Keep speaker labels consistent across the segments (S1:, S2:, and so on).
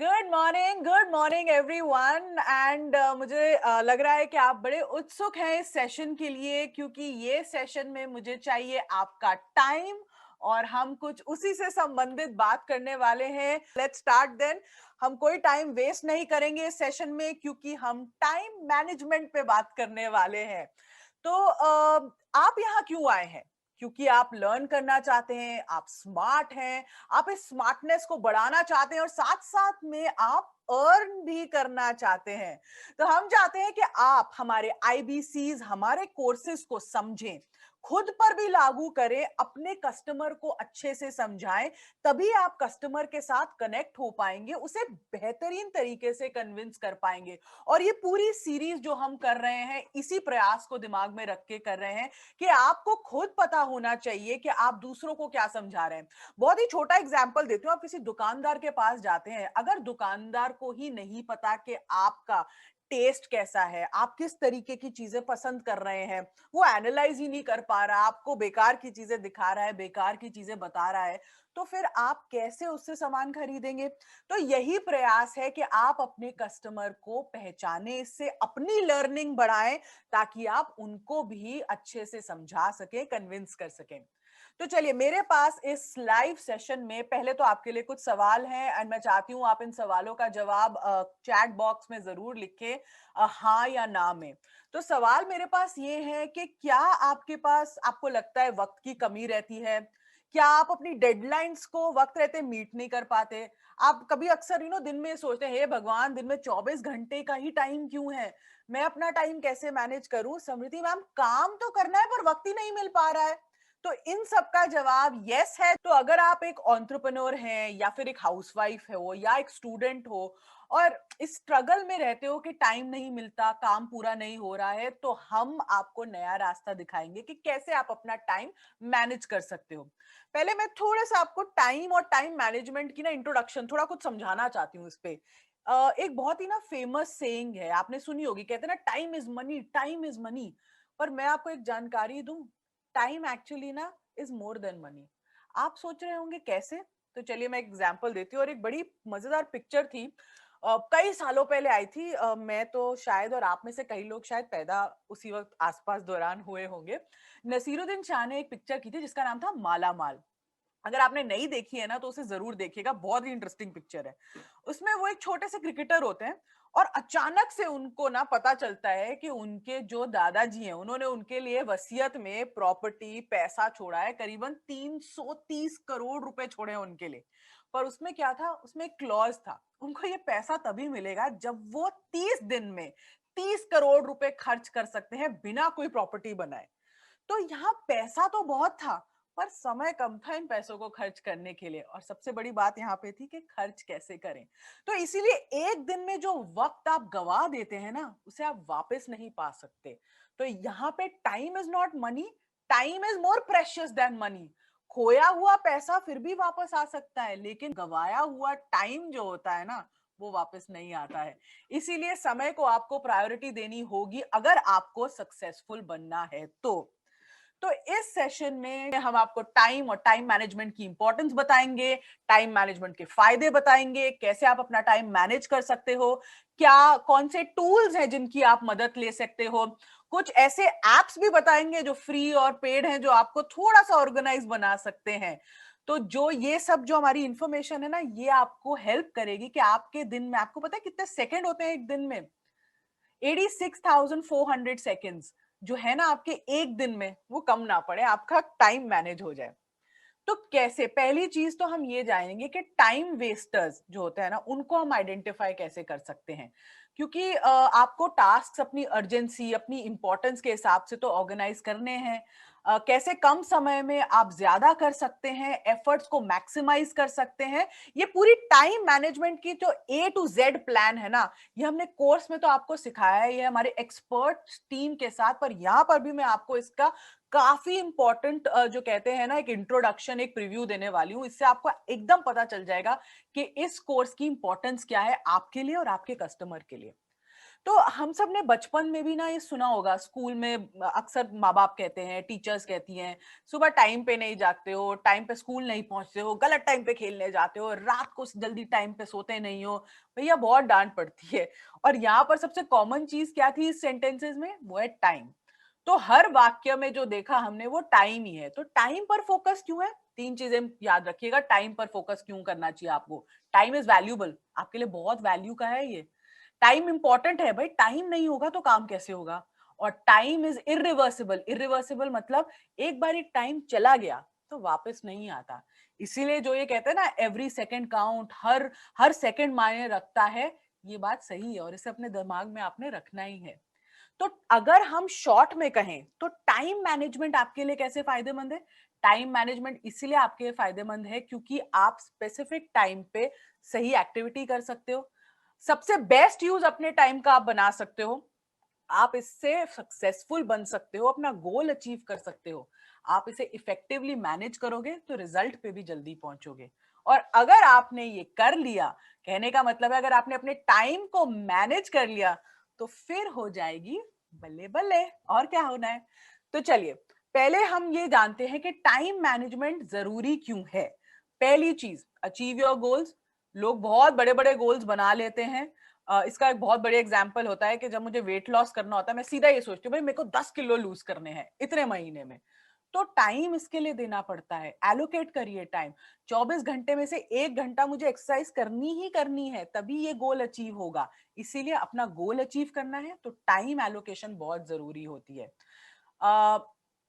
S1: Good morning everyone and मुझे लग रहा है कि आप बड़े उत्सुक हैं इस सेशन के लिए क्योंकि ये सेशन में मुझे चाहिए आपका टाइम और हम कुछ उसी से संबंधित बात करने वाले हैं। Let's start then. हम कोई टाइम वेस्ट नहीं करेंगे इस सेशन में क्योंकि हम टाइम मैनेजमेंट पे बात करने वाले हैं। तो आप यहाँ क्यों आए हैं? क्योंकि आप लर्न करना चाहते हैं, आप स्मार्ट हैं, आप इस स्मार्टनेस को बढ़ाना चाहते हैं और साथ-साथ में आप अर्न भी करना चाहते हैं। तो हम चाहते हैं कि आप हमारे आईबीसीज़, हमारे कोर्सेज़ को समझें, खुद पर भी लागू करें, अपने कस्टमर को अच्छे से समझाएं, तभी आप कस्टमर के साथ कनेक्ट हो पाएंगे, उसे बेहतरीन तरीके से कन्विंस कर पाएंगे। और ये पूरी सीरीज जो हम कर रहे हैं, इसी प्रयास को दिमाग में रख के कर रहे हैं कि आपको खुद पता होना चाहिए कि आप दूसरों को क्या समझा रहे हैं। बहुत ही छोटा एग्जाम्पल देती हूँ। आप किसी दुकानदार के पास जाते हैं, अगर दुकानदार को ही नहीं पता कि आपका टेस्ट कैसा है, आप किस तरीके की चीजें पसंद कर रहे हैं, वो एनालाइज ही नहीं कर पा रहा, आपको बेकार की चीजें दिखा रहा है, बेकार की चीजें बता रहा है, तो फिर आप कैसे उससे सामान खरीदेंगे? तो यही प्रयास है कि आप अपने कस्टमर को पहचाने, इससे अपनी लर्निंग बढ़ाएं ताकि आप उनको भी अच्छे से समझा सकें, कन्विंस कर सकें। तो चलिए, मेरे पास इस लाइव सेशन में पहले तो आपके लिए कुछ सवाल हैं एंड मैं चाहती हूं आप इन सवालों का जवाब चैट बॉक्स में जरूर लिखें, हाँ या ना में। तो सवाल मेरे पास ये है कि क्या आपके पास, आपको लगता है वक्त की कमी रहती है? क्या आप अपनी डेडलाइंस को वक्त रहते मीट नहीं कर पाते? आप कभी अक्सर दिन में सोचते हैं, हे भगवान, दिन में 24 घंटे का ही टाइम क्यों है? मैं अपना टाइम कैसे मैनेज करूं? समृद्धि मैम, काम तो करना है पर वक्त ही नहीं मिल पा रहा है। तो इन सब का जवाब यस है। तो अगर आप एक एंटरप्रेन्योर हैं या फिर एक हाउसवाइफ हो या एक स्टूडेंट हो और इस स्ट्रगल में रहते हो कि टाइम नहीं मिलता, काम पूरा नहीं हो रहा है, तो हम आपको नया रास्ता दिखाएंगे कि कैसे आप अपना टाइम मैनेज कर सकते हो। पहले मैं थोड़ा सा आपको टाइम और टाइम मैनेजमेंट की ना इंट्रोडक्शन थोड़ा कुछ समझाना चाहती हूँ इस पे। एक बहुत ही ना फेमस सेइंग है, आपने सुनी होगी, कहते हैं ना, time is money, time is money. पर मैं आपको एक जानकारी दूं, टाइम एक्चुअली ना इज मोर देन मनी। आप सोच रहे होंगे कैसे? तो चलिए मैं एग्जांपल देती हूँ। और एक बड़ी मजेदार पिक्चर थी, कई सालों पहले आई थी। मैं तो शायद, और आप में से कई लोग शायद पैदा उसी वक्त आसपास दौरान हुए होंगे। नसीरुद्दीन शाह ने एक पिक्चर की थी जिसका नाम था माला माल। अगर आपने नहीं देखी है ना तो उसे जरूर देखिएगा, बहुत ही इंटरेस्टिंग पिक्चर है। उसमें वो एक छोटे से क्रिकेटर होते हैं और अचानक से उनको ना पता चलता है कि उनके जो दादाजी हैं, उन्होंने उनके लिए वसीयत में प्रॉपर्टी, पैसा छोड़ा है, करीबन 330 करोड़ रुपए छोड़े हैं उनके लिए। पर उसमें क्या था? उसमें एक क्लॉज था, उनको ये पैसा तभी मिलेगा जब वो 30 दिन में 30 करोड़ रुपए खर्च कर सकते हैं बिना कोई प्रॉपर्टी बनाए। तो यहाँ पैसा तो बहुत था, पर समय कम था इन पैसों को खर्च करने के लिए। और सबसे बड़ी बात यहाँ पे थी कि खर्च कैसे करें। तो इसीलिए एक दिन में जो वक्त आप गवा देते हैं ना, उसे आप वापस नहीं पा सकते। तो यहाँ पे time is not money, time is more precious than money. खोया हुआ पैसा फिर भी वापस आ सकता है, लेकिन गवाया हुआ टाइम जो होता है ना, वो वापस नहीं आता है। इसीलिए समय को आपको प्रायोरिटी देनी होगी अगर आपको सक्सेसफुल बनना है तो इस सेशन में हम आपको टाइम और टाइम मैनेजमेंट की इंपॉर्टेंस बताएंगे, टाइम मैनेजमेंट के फायदे बताएंगे, कैसे आप अपना टाइम मैनेज कर सकते हो, क्या कौन से टूल्स हैं जिनकी आप मदद ले सकते हो, कुछ ऐसे एप्स भी बताएंगे जो फ्री और पेड हैं, जो आपको थोड़ा सा ऑर्गेनाइज बना सकते हैं। तो जो ये सब जो हमारी इंफॉर्मेशन है ना, ये आपको हेल्प करेगी कि आपके दिन में, आपको पता है कितने सेकंड होते हैं एक दिन में? 86,400 सेकेंड्स जो है ना आपके एक दिन में, वो कम ना पड़े, आपका टाइम मैनेज हो जाए। तो कैसे? पहली चीज तो हम ये जानेंगे कि टाइम वेस्टर्स जो होते हैं ना, उनको हम आइडेंटिफाई कैसे कर सकते हैं। क्योंकि आपको टास्क अपनी अर्जेंसी, अपनी इंपॉर्टेंस के हिसाब से तो ऑर्गेनाइज करने हैं। कैसे कम समय में आप ज्यादा कर सकते हैं, एफर्ट्स को मैक्सिमाइज कर सकते हैं। ये पूरी टाइम मैनेजमेंट की जो A to Z प्लान है ना, ये हमने कोर्स में तो आपको सिखाया है, ये हमारे एक्सपर्ट टीम के साथ। पर यहाँ पर भी मैं आपको इसका काफी इंपॉर्टेंट, जो कहते हैं ना, एक इंट्रोडक्शन, एक प्रीव्यू देने वाली हूँ। इससे आपको एकदम पता चल जाएगा कि इस कोर्स की इंपॉर्टेंस क्या है आपके लिए और आपके कस्टमर के लिए। तो हम सब ने बचपन में भी ना ये सुना होगा, स्कूल में अक्सर माँ बाप कहते हैं, टीचर्स कहती हैं, सुबह टाइम पे नहीं जागते हो, टाइम पे स्कूल नहीं पहुंचते हो, गलत टाइम पे खेलने जाते हो, रात को जल्दी टाइम पे सोते नहीं हो, भैया बहुत डांट पड़ती है। और यहाँ पर सबसे कॉमन चीज क्या थी इस सेंटेंसेस में, वो है टाइम। तो हर वाक्य में जो देखा हमने वो टाइम ही है। तो टाइम पर फोकस क्यों है, तीन चीजें याद रखिएगा, टाइम पर फोकस क्यों करना चाहिए आपको। टाइम इज वैल्यूबल, आपके लिए बहुत वैल्यू का है ये। टाइम इंपॉर्टेंट है भाई, टाइम नहीं होगा तो काम कैसे होगा। और टाइम इज इरिवर्सिबल, इरिवर्सिबल मतलब एक बार एक टाइम चला गया तो वापस नहीं आता। इसीलिए जो ये कहते हैं ना, एवरी सेकंड काउंट, हर हर सेकंड मायने रखता है, ये बात सही है और इसे अपने दिमाग में आपने रखना ही है। तो अगर हम शॉर्ट में कहें तो टाइम मैनेजमेंट आपके लिए कैसे फायदेमंद है। टाइम मैनेजमेंट इसलिए आपके लिए फायदेमंद है क्योंकि आप स्पेसिफिक टाइम पे सही एक्टिविटी कर सकते हो, सबसे बेस्ट यूज अपने टाइम का आप बना सकते हो, आप इससे सक्सेसफुल बन सकते हो, अपना गोल अचीव कर सकते हो। आप इसे इफेक्टिवली मैनेज करोगे तो रिजल्ट पे भी जल्दी पहुंचोगे। और अगर आपने ये कर लिया, कहने का मतलब है अगर आपने अपने टाइम को मैनेज कर लिया, तो फिर हो जाएगी बल्ले बल्ले, और क्या होना है। तो चलिए पहले हम ये जानते हैं कि टाइम मैनेजमेंट जरूरी क्यों है। पहली चीज, अचीव योर गोल्स। लोग बहुत बड़े बड़े गोल्स बना लेते हैं। इसका एक बहुत बड़े एग्जाम्पल होता है कि जब मुझे वेट लॉस करना होता है, मैं सीधा ये सोचती हूँ भाई मेरे को 10 किलो लूज करने हैं इतने महीने में। तो टाइम इसके लिए देना पड़ता है, एलोकेट करिए टाइम। 24 घंटे में से 1 घंटा मुझे एक्सरसाइज करनी है, तभी ये गोल अचीव होगा। इसीलिए अपना गोल अचीव करना है तो टाइम एलोकेशन बहुत जरूरी होती है।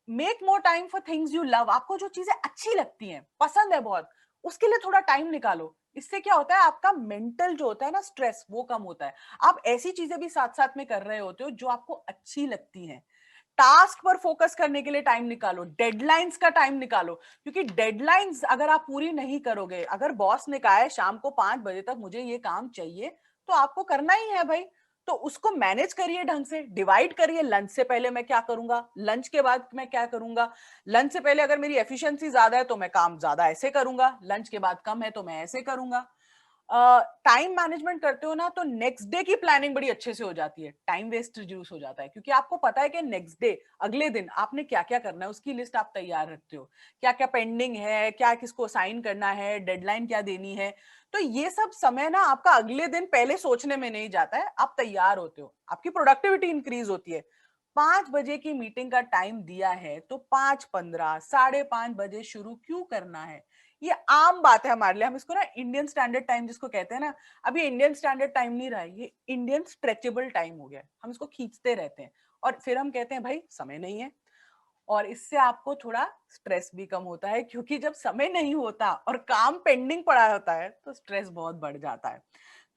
S1: Make more time for things you love. आपको जो चीजें अच्छी लगती हैं, पसंद है बहुत, उसके लिए थोड़ा टाइम निकालो। इससे क्या होता है, आपका मेंटल जो होता है ना स्ट्रेस, वो कम होता है। आप ऐसी चीजें भी साथ साथ में कर रहे होते हो जो आपको अच्छी लगती हैं। टास्क पर फोकस करने के लिए टाइम निकालो, डेडलाइंस का टाइम निकालो, क्योंकि डेडलाइंस अगर आप पूरी नहीं करोगे, अगर बॉस ने कहा है शाम को 5 बजे तक मुझे ये काम चाहिए, तो आपको करना ही है भाई। तो उसको मैनेज करिए ढंग से, डिवाइड करिए, लंच से पहले मैं क्या करूंगा, लंच के बाद मैं क्या करूंगा। लंच से पहले अगर मेरी एफिशिएंसी ज्यादा है तो मैं काम ज्यादा ऐसे करूंगा, लंच के बाद कम है तो मैं ऐसे करूंगा। टाइम मैनेजमेंट करते हो ना तो नेक्स्ट डे की प्लानिंग बड़ी अच्छे से हो जाती है, टाइम वेस्ट रिड्यूस हो जाता है, क्योंकि आपको पता है कि नेक्स्ट डे, अगले दिन आपने क्या क्या करना है, उसकी लिस्ट आप तैयार रखते हो, क्या क्या पेंडिंग है, क्या किसको साइन करना है, डेडलाइन क्या देनी है। तो ये सब समय ना आपका अगले दिन पहले सोचने में नहीं जाता है, आप तैयार होते हो, आपकी प्रोडक्टिविटी इंक्रीज होती है। 5 बजे की मीटिंग का टाइम दिया है तो 5:15, 5:30 बजे शुरू क्यों करना है। ये आम बात है हमारे लिए, हम इसको ना इंडियन स्टैंडर्ड टाइम जिसको कहते हैं ना, अभी इंडियन स्टैंडर्ड टाइम नहीं रहा है, ये इंडियन स्ट्रेचेबल टाइम हो गया, हम इसको खींचते रहते हैं और फिर हम कहते हैं भाई समय नहीं है। और इससे आपको थोड़ा स्ट्रेस भी कम होता है, क्योंकि जब समय नहीं होता और काम पेंडिंग पड़ा होता है तो स्ट्रेस बहुत बढ़ जाता है।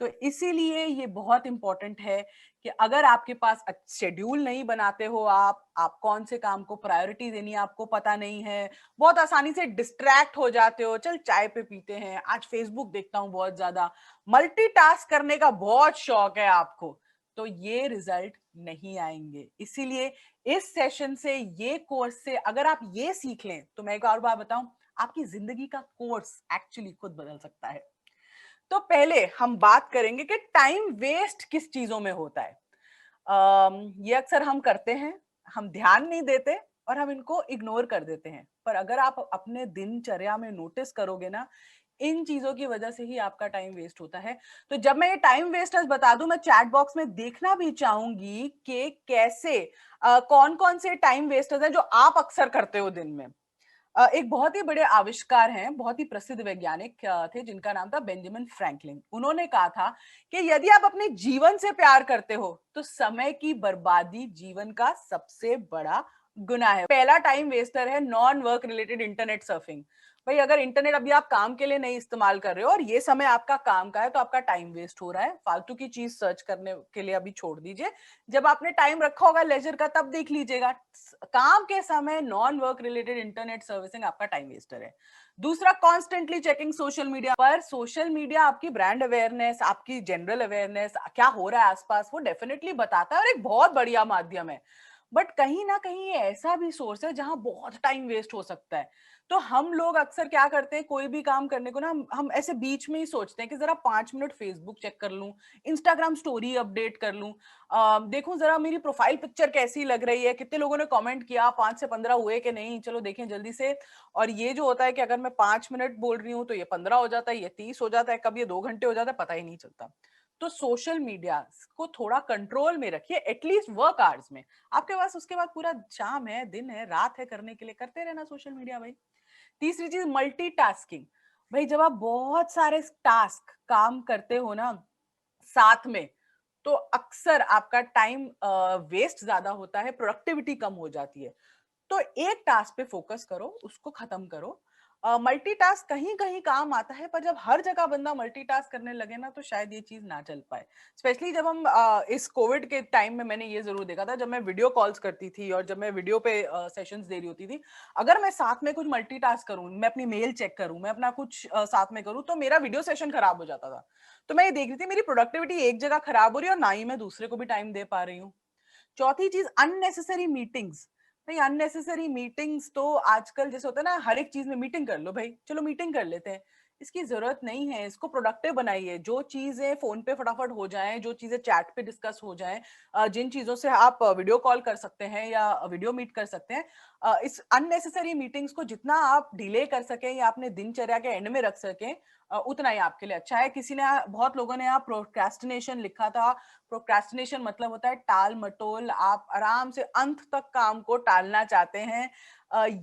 S1: तो इसीलिए ये बहुत इंपॉर्टेंट है कि अगर आपके पास शेड्यूल नहीं बनाते हो, आप कौन से काम को प्रायोरिटी देनी है आपको पता नहीं है, बहुत आसानी से डिस्ट्रैक्ट हो जाते हो, चल चाय पे पीते हैं, आज फेसबुक देखता हूँ बहुत ज्यादा, मल्टीटास्क करने का बहुत शौक है आपको, तो ये रिजल्ट नहीं आएंगे। इसीलिए इस सेशन से, ये कोर्स से अगर आप ये सीख लें तो मैं एक और बात बताऊं, आपकी जिंदगी का कोर्स एक्चुअली खुद बदल सकता है। तो पहले हम बात करेंगे कि टाइम वेस्ट किस चीजों में होता है। ये अक्सर हम करते हैं, हम ध्यान नहीं देते और हम इनको इग्नोर कर देते हैं, पर अगर आप अपने दिनचर्या में नोटिस करोगे ना, इन चीजों की वजह से ही आपका टाइम वेस्ट होता है। तो जब मैं ये टाइम वेस्टर्स बता दूं, मैं चैट बॉक्स में देखना भी चाहूंगी कि कैसे कौन कौन से टाइम वेस्टर्स हैं जो आप अक्सर करते हो दिन में। एक बहुत ही बड़े आविष्कार हैं, बहुत ही प्रसिद्ध वैज्ञानिक थे जिनका नाम था बेंजामिन फ्रैंकलिन। उन्होंने कहा था कि यदि आप अपने जीवन से प्यार करते हो तो समय की बर्बादी जीवन का सबसे बड़ा गुनाह है। पहला टाइम वेस्टर है non work related internet surfing. भाई अगर इंटरनेट अभी आप काम के लिए नहीं इस्तेमाल कर रहे हो और ये समय आपका काम का है, तो आपका टाइम वेस्ट हो रहा है। फालतू की चीज सर्च करने के लिए अभी छोड़ दीजिए, जब आपने टाइम रखा होगा लेजर का तब देख लीजिएगा। काम के समय non work related internet servicing आपका टाइम वेस्टर है। दूसरा, कॉन्स्टेंटली चेकिंग सोशल मीडिया। पर सोशल मीडिया आपकी ब्रांड अवेयरनेस, आपकी जनरल अवेयरनेस, क्या हो रहा है आसपास, वो डेफिनेटली बताता है और एक बहुत बढ़िया माध्यम है। बट कहीं ना कहीं ये ऐसा भी सोर्स है जहां बहुत टाइम वेस्ट हो सकता है। तो हम लोग अक्सर क्या करते हैं, कोई भी काम करने को ना हम ऐसे बीच में ही सोचते हैं कि जरा 5 मिनट फेसबुक चेक कर लूं, इंस्टाग्राम स्टोरी अपडेट कर लूं, देखूं जरा मेरी प्रोफाइल पिक्चर कैसी लग रही है, कितने लोगों ने कमेंट किया, 5 से 15 हुए कि नहीं, चलो देखें जल्दी से। और ये जो होता है कि अगर मैं 5 मिनट बोल रही हूँ तो ये 15 हो जाता है, ये 30 हो जाता है, कब ये 2 घंटे हो जाता है, पता ही नहीं चलता। तो सोशल मीडिया को थोड़ा कंट्रोल में रखिए, एटलीस्ट वर्क आवर्स में। आपके पास उसके बाद पूरा शाम है, दिन है, रात है, करने के लिए करते रहना सोशल मीडिया भाई। तीसरी चीज मल्टीटास्किंग। भाई जब आप बहुत सारे टास्क काम करते हो ना साथ में, तो अक्सर आपका टाइम वेस्ट ज्यादा होता है, प्रोडक्टिविटी कम हो जाती है। तो एक टास्क पे फोकस करो, उसको खत्म करो। मल्टीटास्क कहीं कहीं काम आता है, पर जब हर जगह बंदा मल्टीटास्क करने लगे ना तो शायद ये चीज ना चल पाए। स्पेशली जब हम इस कोविड के टाइम में मैंने ये जरूर देखा था, जब मैं वीडियो कॉल्स करती थी और जब मैं वीडियो पे सेशंस दे रही होती थी, अगर मैं साथ में कुछ मल्टीटास्क करूं, मैं अपनी मेल चेक करूं, मैं अपना कुछ साथ में करूं, तो मेरा वीडियो सेशन खराब हो जाता था। तो मैं ये देख रही थी मेरी प्रोडक्टिविटी एक जगह खराब हो रही है और ना ही मैं दूसरे को भी टाइम दे पा रही हूँ। चौथी चीज अननेसेसरी मीटिंग्स। भाई अननेसेसरी मीटिंग्स तो आजकल जैसे होता है ना, हर एक चीज में मीटिंग कर लो, भाई चलो मीटिंग कर लेते हैं, इसकी जरूरत नहीं है। इसको प्रोडक्टिव बनाइए, जो चीजें फोन पे फटाफट हो जाएं, जो चीजें चैट पे डिस्कस हो जाएं, जिन चीजों से आप वीडियो कॉल कर सकते हैं या वीडियो मीट कर सकते हैं, इस अननेसेसरी मीटिंग्स को जितना आप डिले कर सकें या अपने दिनचर्या के एंड में रख सकें, उतना ही आपके लिए अच्छा है। किसी ने बहुत लोगों ने यहाँ प्रोक्रेस्टिनेशन लिखा था। प्रोक्रेस्टिनेशन मतलब होता है टाल मटोल, आप आराम से अंत तक काम को टालना चाहते हैं।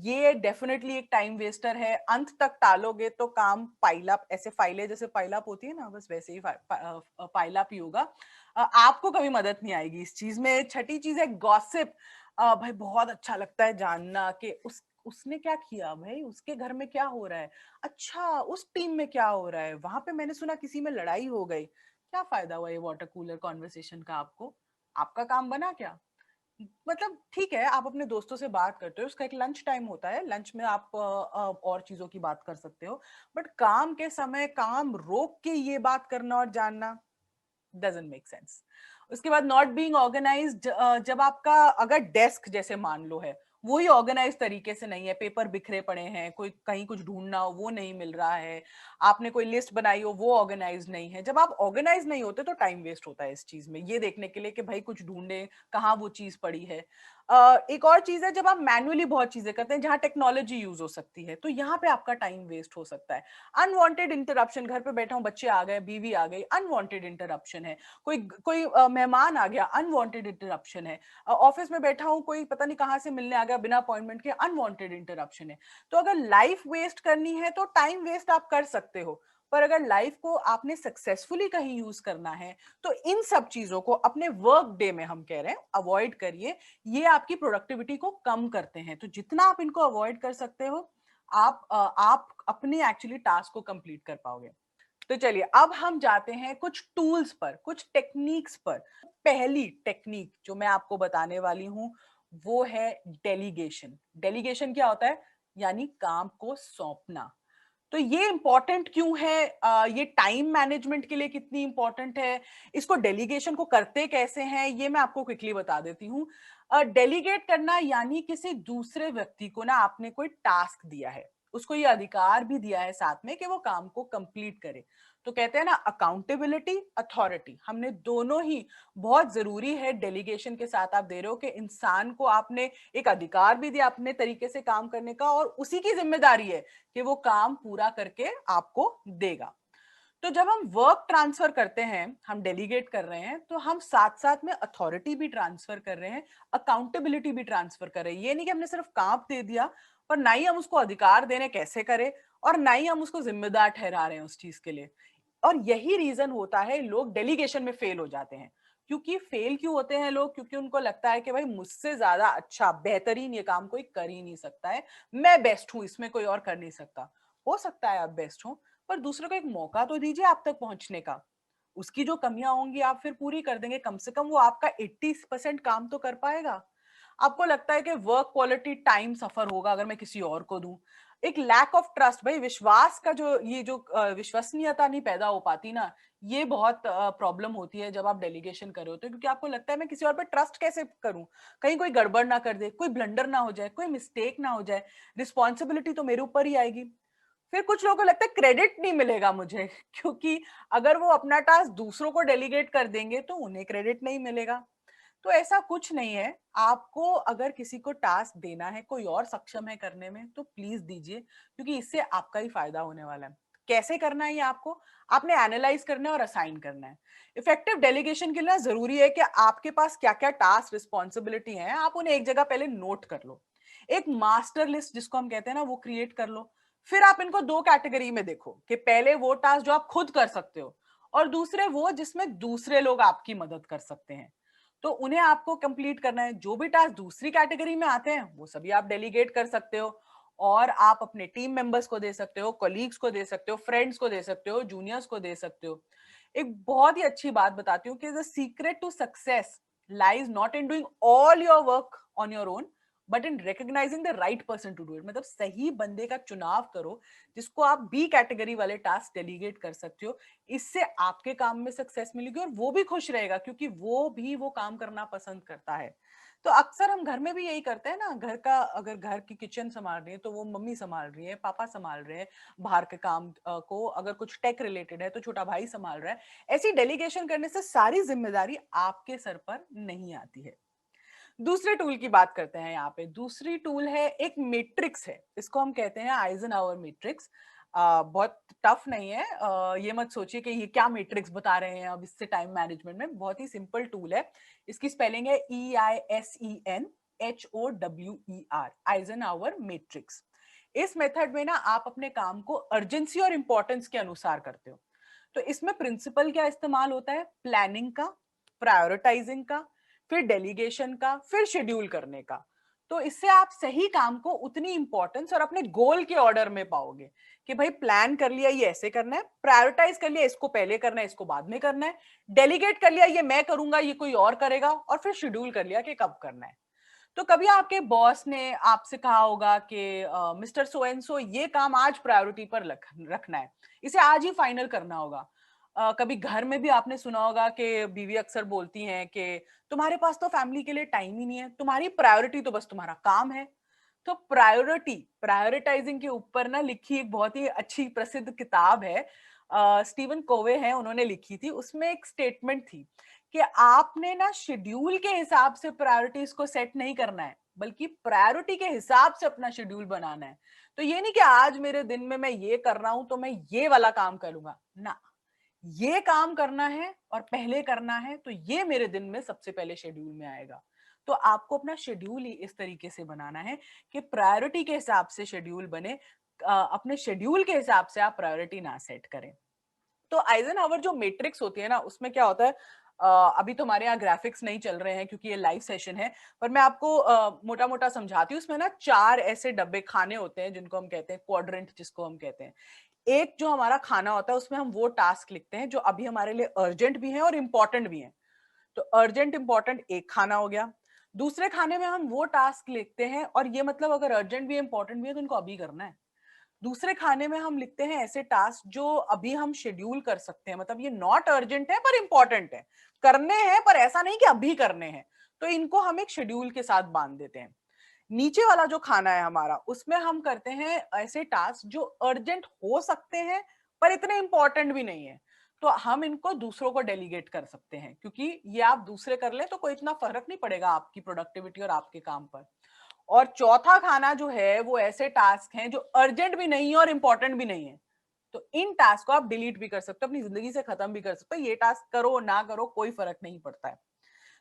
S1: ये डेफिनेटली एक टाइम वेस्टर है। अंत तक टालोगे तो काम पाइलअप, ऐसे फाइलें जैसे पाइलअप होती है ना, बस वैसे ही पाइलअप ही होगा। आपको कभी मदद नहीं आएगी इस चीज में। छठी चीज है गॉसिप। भाई बहुत अच्छा लगता है जानना कि उसने क्या किया, भाई उसके घर में क्या हो रहा है, अच्छा उस टीम में क्या हो रहा है, वहां पे मैंने सुना किसी में लड़ाई हो गई। क्या फायदा हुआ ये वाटर कूलर कॉन्वर्सेशन का आपको? आपका काम बना क्या? मतलब ठीक है, आप अपने दोस्तों से बात करते हो, उसका एक लंच टाइम होता है, लंच में आप और चीजों की बात कर सकते हो, बट काम के समय काम रोक के ये बात करना और जानना डजंट मेक सेंस। उसके बाद नॉट बीइंग ऑर्गेनाइज्ड। जब आपका अगर डेस्क जैसे मान लो है, वही ऑर्गेनाइज तरीके से नहीं है, पेपर बिखरे पड़े हैं, कोई कहीं कुछ ढूंढना हो वो नहीं मिल रहा है, आपने कोई लिस्ट बनाई हो वो ऑर्गेनाइज नहीं है। जब आप ऑर्गेनाइज नहीं होते तो टाइम वेस्ट होता है इस चीज में, ये देखने के लिए कि भाई कुछ ढूंढे कहाँ वो चीज पड़ी है। एक और चीज है, जब आप मैन्युअली बहुत चीजें करते हैं जहां टेक्नोलॉजी यूज हो सकती है, तो यहाँ पे आपका टाइम वेस्ट हो सकता है। अनवांटेड इंटरप्शन, घर पे बैठा हूँ, बच्चे आ गए, बीवी आ गई, अनवांटेड इंटरप्शन है। कोई कोई मेहमान आ गया, अनवांटेड इंटरप्शन है। ऑफिस में बैठा हूँ, कोई पता नहीं कहाँ से मिलने आ गया बिना अपॉइंटमेंट के, अनवांटेड इंटरप्शन है। तो अगर लाइफ वेस्ट करनी है तो टाइम वेस्ट आप कर सकते हो, पर अगर लाइफ को आपने सक्सेसफुली कहीं यूज करना है तो इन सब चीजों को अपने वर्क डे में, हम कह रहे हैं, अवॉइड करिए। ये आपकी प्रोडक्टिविटी को कम करते हैं, तो जितना आप इनको अवॉइड कर सकते हो, आप अपने एक्चुअली टास्क को कंप्लीट कर पाओगे। तो चलिए अब हम जाते हैं कुछ टूल्स पर, कुछ टेक्निक्स पर। पहली टेक्निक जो मैं आपको बताने वाली हूं वो है डेलीगेशन। डेलीगेशन क्या होता है? यानी काम को सौंपना। तो ये इंपॉर्टेंट क्यों है? ये टाइम मैनेजमेंट के लिए कितनी इंपॉर्टेंट है, इसको डेलीगेशन को करते कैसे हैं, ये मैं आपको क्विकली बता देती हूँ। डेलीगेट करना यानी किसी दूसरे व्यक्ति को ना आपने कोई टास्क दिया है, उसको ये अधिकार भी दिया है साथ में कि वो काम को कंप्लीट करे। तो कहते हैं ना, अकाउंटेबिलिटी, अथॉरिटी, हमने दोनों ही बहुत जरूरी है डेलीगेशन के साथ। आप दे रहे हो कि इंसान को आपने एक अधिकार भी दिया अपने तरीके से काम करने का, और उसी की जिम्मेदारी है कि वो काम पूरा करके आपको देगा। तो जब हम वर्क ट्रांसफर करते हैं, हम डेलीगेट कर रहे हैं, तो हम साथ साथ में अथॉरिटी भी ट्रांसफर कर रहे हैं, अकाउंटेबिलिटी भी ट्रांसफर कर रहे हैं। ये नहीं कि हमने सिर्फ काम दे दिया, पर ना ही हम उसको अधिकार देने कैसे करें, और ना ही हम उसको जिम्मेदार ठहरा रहे हैं उस चीज के लिए। और यही रीजन होता है लोग डेलीगेशन में फेल हो जाते हैं। क्योंकि फेल क्यों होते हैं लोग? क्योंकि उनको लगता है कि भाई मुझसे ज्यादा अच्छा बेहतरीन ये काम कोई कर ही नहीं सकता है, मैं बेस्ट हूं, इसमें कोई और कर नहीं सकता। हो सकता है आप बेस्ट हो, पर दूसरे को एक मौका तो दीजिए आप तक पहुंचने का। उसकी जो कमियां होंगी आप फिर पूरी कर देंगे, कम से कम वो आपका 80% काम तो कर पाएगा। आपको लगता है कि वर्क क्वालिटी टाइम सफर होगा अगर मैं किसी और को दूं, एक लैक ऑफ ट्रस्ट, भाई विश्वास का जो ये जो विश्वसनीयता नहीं पैदा हो पाती ना, ये बहुत प्रॉब्लम होती है जब आप डेलीगेशन कर रहे होते हो, क्योंकि आपको लगता है मैं किसी और पे ट्रस्ट कैसे करूं, कहीं कोई गड़बड़ ना कर दे, कोई ब्लंडर ना हो जाए, कोई मिस्टेक ना हो जाए, रिस्पॉन्सिबिलिटी तो मेरे ऊपर ही आएगी। फिर कुछ लोगों को लगता है क्रेडिट नहीं मिलेगा मुझे क्योंकि अगर वो अपना टास्क दूसरों को डेलीगेट कर देंगे तो उन्हें क्रेडिट नहीं मिलेगा। तो ऐसा कुछ नहीं है। आपको अगर किसी को टास्क देना है, कोई और सक्षम है करने में, तो प्लीज दीजिए, क्योंकि इससे आपका ही फायदा होने वाला है। कैसे करना है ये आपको, आपने एनालाइज करना है और असाइन करना है। इफेक्टिव डेलीगेशन के लिए जरूरी है कि आपके पास क्या क्या टास्क रिस्पॉन्सिबिलिटी है, आप उन्हें एक जगह पहले नोट कर लो। एक मास्टर लिस्ट जिसको हम कहते हैं ना, वो क्रिएट कर लो। फिर आप इनको दो कैटेगरी में देखो कि पहले वो टास्क जो आप खुद कर सकते हो, और दूसरे वो जिसमें दूसरे लोग आपकी मदद कर सकते हैं। तो उन्हें आपको कंप्लीट करना है। जो भी टास्क दूसरी कैटेगरी में आते हैं वो सभी आप डेलीगेट कर सकते हो, और आप अपने टीम मेंबर्स को दे सकते हो, कलीग्स को दे सकते हो, फ्रेंड्स को दे सकते हो, जूनियर्स को दे सकते हो। एक बहुत ही अच्छी बात बताती हूँ कि the secret to success lies not in doing all your work on your own, but in recognising the right person to do it. मतलब सही बंदे का चुनाव करो जिसको आप बी कैटेगरी वाले टास्क डेलीगेट कर सकते हो। इससे आपके काम में सक्सेस मिलेगी और वो भी खुश रहेगा, क्योंकि वो भी वो काम करना पसंद करता है। तो अक्सर हम घर में भी यही करते हैं ना, घर का अगर घर की किचन संभाल रही है तो वो मम्मी संभाल रही है, पापा संभाल रहे हैं। बाहर के काम को अगर कुछ टेक रिलेटेड है तो छोटा भाई संभाल रहा है। ऐसी डेलीगेशन करने से सारी जिम्मेदारी आपके सर पर नहीं आती है। दूसरे टूल की बात करते हैं। यहाँ पे दूसरी टूल है, एक मैट्रिक्स है, इसको हम कहते हैं आइजनहावर मैट्रिक्स। बहुत टफ नहीं है। ये मत सोचिए कि ये क्या मैट्रिक्स बता रहे हैं अब इससे टाइम मैनेजमेंट में। बहुत ही सिंपल टूल है। इसकी स्पेलिंग है EISENHOWER, आइजनहावर मैट्रिक्स। इस मेथड में ना आप अपने काम को अर्जेंसी और इंपॉर्टेंस के अनुसार करते हो। तो इसमें प्रिंसिपल क्या इस्तेमाल होता है, प्लानिंग का, प्रायोरिटाइजिंग का, फिर डेलीगेशन का, फिर शेड्यूल करने का। तो इससे आप सही काम को उतनी इंपॉर्टेंस और अपने गोल के ऑर्डर में पाओगे कि भाई प्लान कर लिया ये ऐसे करना है, प्रायोरिटाइज कर लिया इसको पहले करना है इसको बाद में करना है, डेलीगेट कर लिया ये मैं करूंगा ये कोई और करेगा, और फिर शेड्यूल कर लिया कि कब करना है। तो कभी आपके बॉस ने आपसे कहा होगा कि मिस्टर सो एंड सो ये काम आज प्रायोरिटी पर रखना है, इसे आज ही फाइनल करना होगा। कभी घर में भी आपने सुना होगा कि बीवी अक्सर बोलती हैं कि तुम्हारे पास तो फैमिली के लिए टाइम ही नहीं है, तुम्हारी प्रायोरिटी तो बस तुम्हारा काम है। तो प्रायोरिटाइजिंग के ऊपर ना लिखी एक बहुत ही अच्छी प्रसिद्ध किताब है, स्टीवन कोवे है, उन्होंने लिखी थी। उसमें एक स्टेटमेंट थी कि आपने ना शेड्यूल के हिसाब से प्रायोरिटीज को सेट नहीं करना है, बल्कि प्रायोरिटी के हिसाब से अपना शेड्यूल बनाना है। तो ये नहीं कि आज मेरे दिन में मैं ये कर रहा हूं तो मैं ये वाला काम करूंगा ना, ये काम करना है और पहले करना है तो ये मेरे दिन में सबसे पहले शेड्यूल में आएगा। तो आपको अपना शेड्यूल ही इस तरीके से बनाना है कि प्रायोरिटी के हिसाब से शेड्यूल बने। अपने शेड्यूल के हिसाब से आप प्रायोरिटी ना सेट करें। तो आइजनहावर जो मैट्रिक्स होती है ना, उसमें क्या होता है, अभी तो हमारे यहाँ ग्राफिक्स नहीं चल रहे हैं क्योंकि ये लाइव सेशन है, पर मैं आपको मोटा मोटा समझाती हूँ। उसमें ना 4 ऐसे डब्बे खाने होते हैं जिनको हम कहते हैं क्वाड्रेंट, जिसको हम कहते हैं। एक जो हमारा खाना होता है उसमें हम वो टास्क लिखते हैं जो अभी हमारे लिए अर्जेंट भी है और इंपॉर्टेंट भी है। तो अर्जेंट इंपॉर्टेंट एक खाना हो गया। दूसरे खाने में हम वो टास्क लिखते हैं, और ये मतलब अगर अर्जेंट भी है इंपॉर्टेंट भी है तो इनको अभी करना है। दूसरे खाने में हम लिखते हैं ऐसे टास्क जो अभी हम शेड्यूल कर सकते हैं, मतलब ये नॉट अर्जेंट है पर इंपॉर्टेंट है, करने हैं पर ऐसा नहीं कि अभी करने हैं, तो इनको हम एक शेड्यूल के साथ बांध देते हैं। नीचे वाला जो खाना है हमारा, उसमें हम करते हैं ऐसे टास्क जो अर्जेंट हो सकते हैं पर इतने इंपॉर्टेंट भी नहीं है, तो हम इनको दूसरों को डेलीगेट कर सकते हैं, क्योंकि ये आप दूसरे कर ले तो कोई इतना फर्क नहीं पड़ेगा आपकी प्रोडक्टिविटी और आपके काम पर। और चौथा खाना जो है वो ऐसे टास्क हैं जो अर्जेंट भी नहीं है और इंपॉर्टेंट भी नहीं है, तो इन टास्क को आप डिलीट भी कर सकते हो, अपनी जिंदगी से खत्म भी कर सकते हो। ये टास्क करो ना करो कोई फर्क नहीं पड़ता है।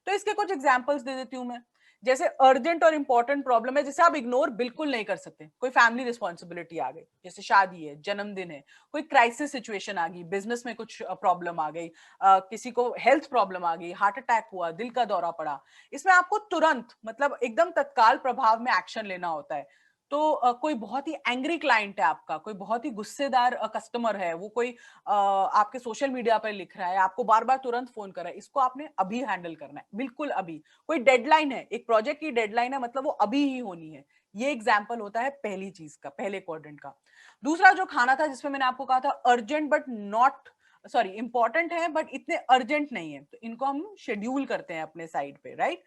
S1: तो इसके कुछ एग्जांपल्स दे देती हूँ मैं। जैसे अर्जेंट और इंपॉर्टेंट प्रॉब्लम है जिसे आप इग्नोर बिल्कुल नहीं कर सकते, कोई फैमिली रिस्पॉन्सिबिलिटी आ गई, जैसे शादी है, जन्मदिन है, कोई क्राइसिस सिचुएशन आ गई, बिजनेस में कुछ प्रॉब्लम आ गई, किसी को हेल्थ प्रॉब्लम आ गई, हार्ट अटैक हुआ, दिल का दौरा पड़ा। इसमें आपको तुरंत मतलब एकदम तत्काल प्रभाव में एक्शन लेना होता है। तो कोई बहुत ही एंग्री क्लाइंट है आपका, कोई बहुत ही गुस्सेदार कस्टमर है, वो कोई आपके सोशल मीडिया पर लिख रहा है, आपको बार बार तुरंत फोन कर रहा है, इसको आपने अभी हैंडल करना है, बिल्कुल अभी। कोई डेडलाइन है, एक प्रोजेक्ट की डेडलाइन है, मतलब वो अभी ही होनी है, ये एग्जाम्पल होता है पहली चीज का, पहले क्वाड्रेंट का। दूसरा जो खाना था जिसमें मैंने आपको कहा था urgent but not, sorry important है बट इतने अर्जेंट नहीं है, तो इनको हम शेड्यूल करते हैं अपने साइड पे, राइट।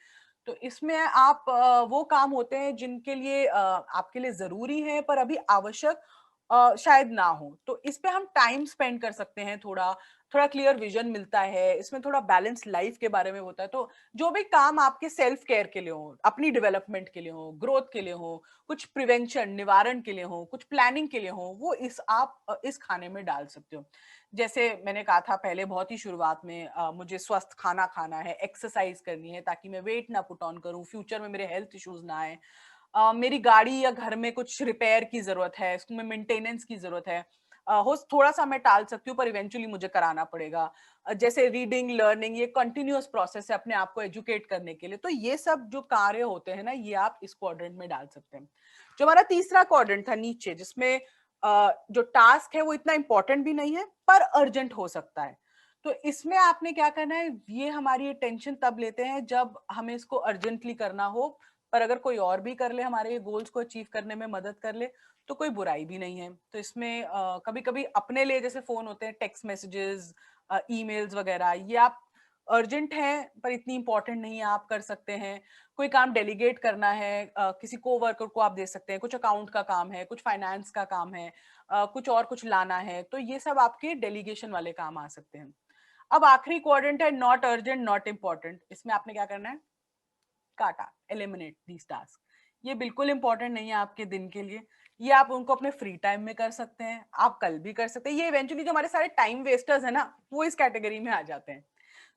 S1: तो इसमें आप वो काम होते हैं जिनके लिए आपके लिए जरूरी है पर अभी आवश्यक शायद ना हो, तो इस पे हम टाइम स्पेंड कर सकते हैं, थोड़ा थोड़ा क्लियर विजन मिलता है, इसमें थोड़ा बैलेंस लाइफ के बारे में होता है। तो जो भी काम आपके सेल्फ केयर के लिए हो, अपनी डेवलपमेंट के लिए हो, ग्रोथ के लिए हो, कुछ प्रिवेंशन निवारण के लिए हो, कुछ प्लानिंग के लिए हो, वो इस आप इस खाने में डाल सकते हो। जैसे मैंने कहा था पहले बहुत ही शुरुआत में, मुझे स्वस्थ खाना खाना है, एक्सरसाइज करनी है ताकि मैं वेट ना पुट ऑन करूं, फ्यूचर में मेरे हेल्थ इश्यूज ना आए, मेरी गाड़ी या घर में कुछ रिपेयर की जरूरत है, इसमें मेंटेनेंस की जरूरत है, हो थोड़ा सा मैं टाल सकती हूँ पर इवेंचुअली मुझे कराना पड़ेगा। जैसे रीडिंग लर्निंग, ये कंटिन्यूअस प्रोसेस है अपने आप को एजुकेट करने के लिए, तो ये सब जो कार्य होते हैं ना, ये आप इस क्वाड्रेंट में डाल सकते हैं। जो हमारा तीसरा क्वाड्रेंट था नीचे, जिसमें जो टास्क है वो इतना इंपॉर्टेंट भी नहीं है पर अर्जेंट हो सकता है, तो इसमें आपने क्या करना है, ये हमारी अटेंशन तब लेते हैं जब हमें इसको अर्जेंटली करना हो, पर अगर कोई और भी कर ले, हमारे गोल्स को अचीव करने में मदद कर ले, तो कोई बुराई भी नहीं है। तो इसमें कभी कभी अपने लिए जैसे फोन होते हैं, टेक्स्ट मैसेजेस, ईमेल्स वगैरह, ये आप अर्जेंट है पर इतनी इंपॉर्टेंट नहीं है, आप कर सकते हैं। कोई काम डेलीगेट करना है, किसी को वर्कर को आप दे सकते हैं, कुछ अकाउंट का काम है, कुछ फाइनेंस का काम है, कुछ और कुछ लाना है, तो ये सब आपके डेलीगेशन वाले काम आ सकते हैं। अब आखिरी क्वाड्रेंट है नॉट अर्जेंट नॉट इंपॉर्टेंट, इसमें आपने क्या करना है, काटा, एलिमिनेट दीज टास्क। ये बिल्कुल इंपॉर्टेंट नहीं है आपके दिन के लिए, ये आप उनको अपने फ्री टाइम में कर सकते हैं, आप कल भी कर सकते हैं, ये इवेंचुअली जो हमारे सारे टाइम वेस्टर्स है ना, वो इस कैटेगरी में आ जाते हैं।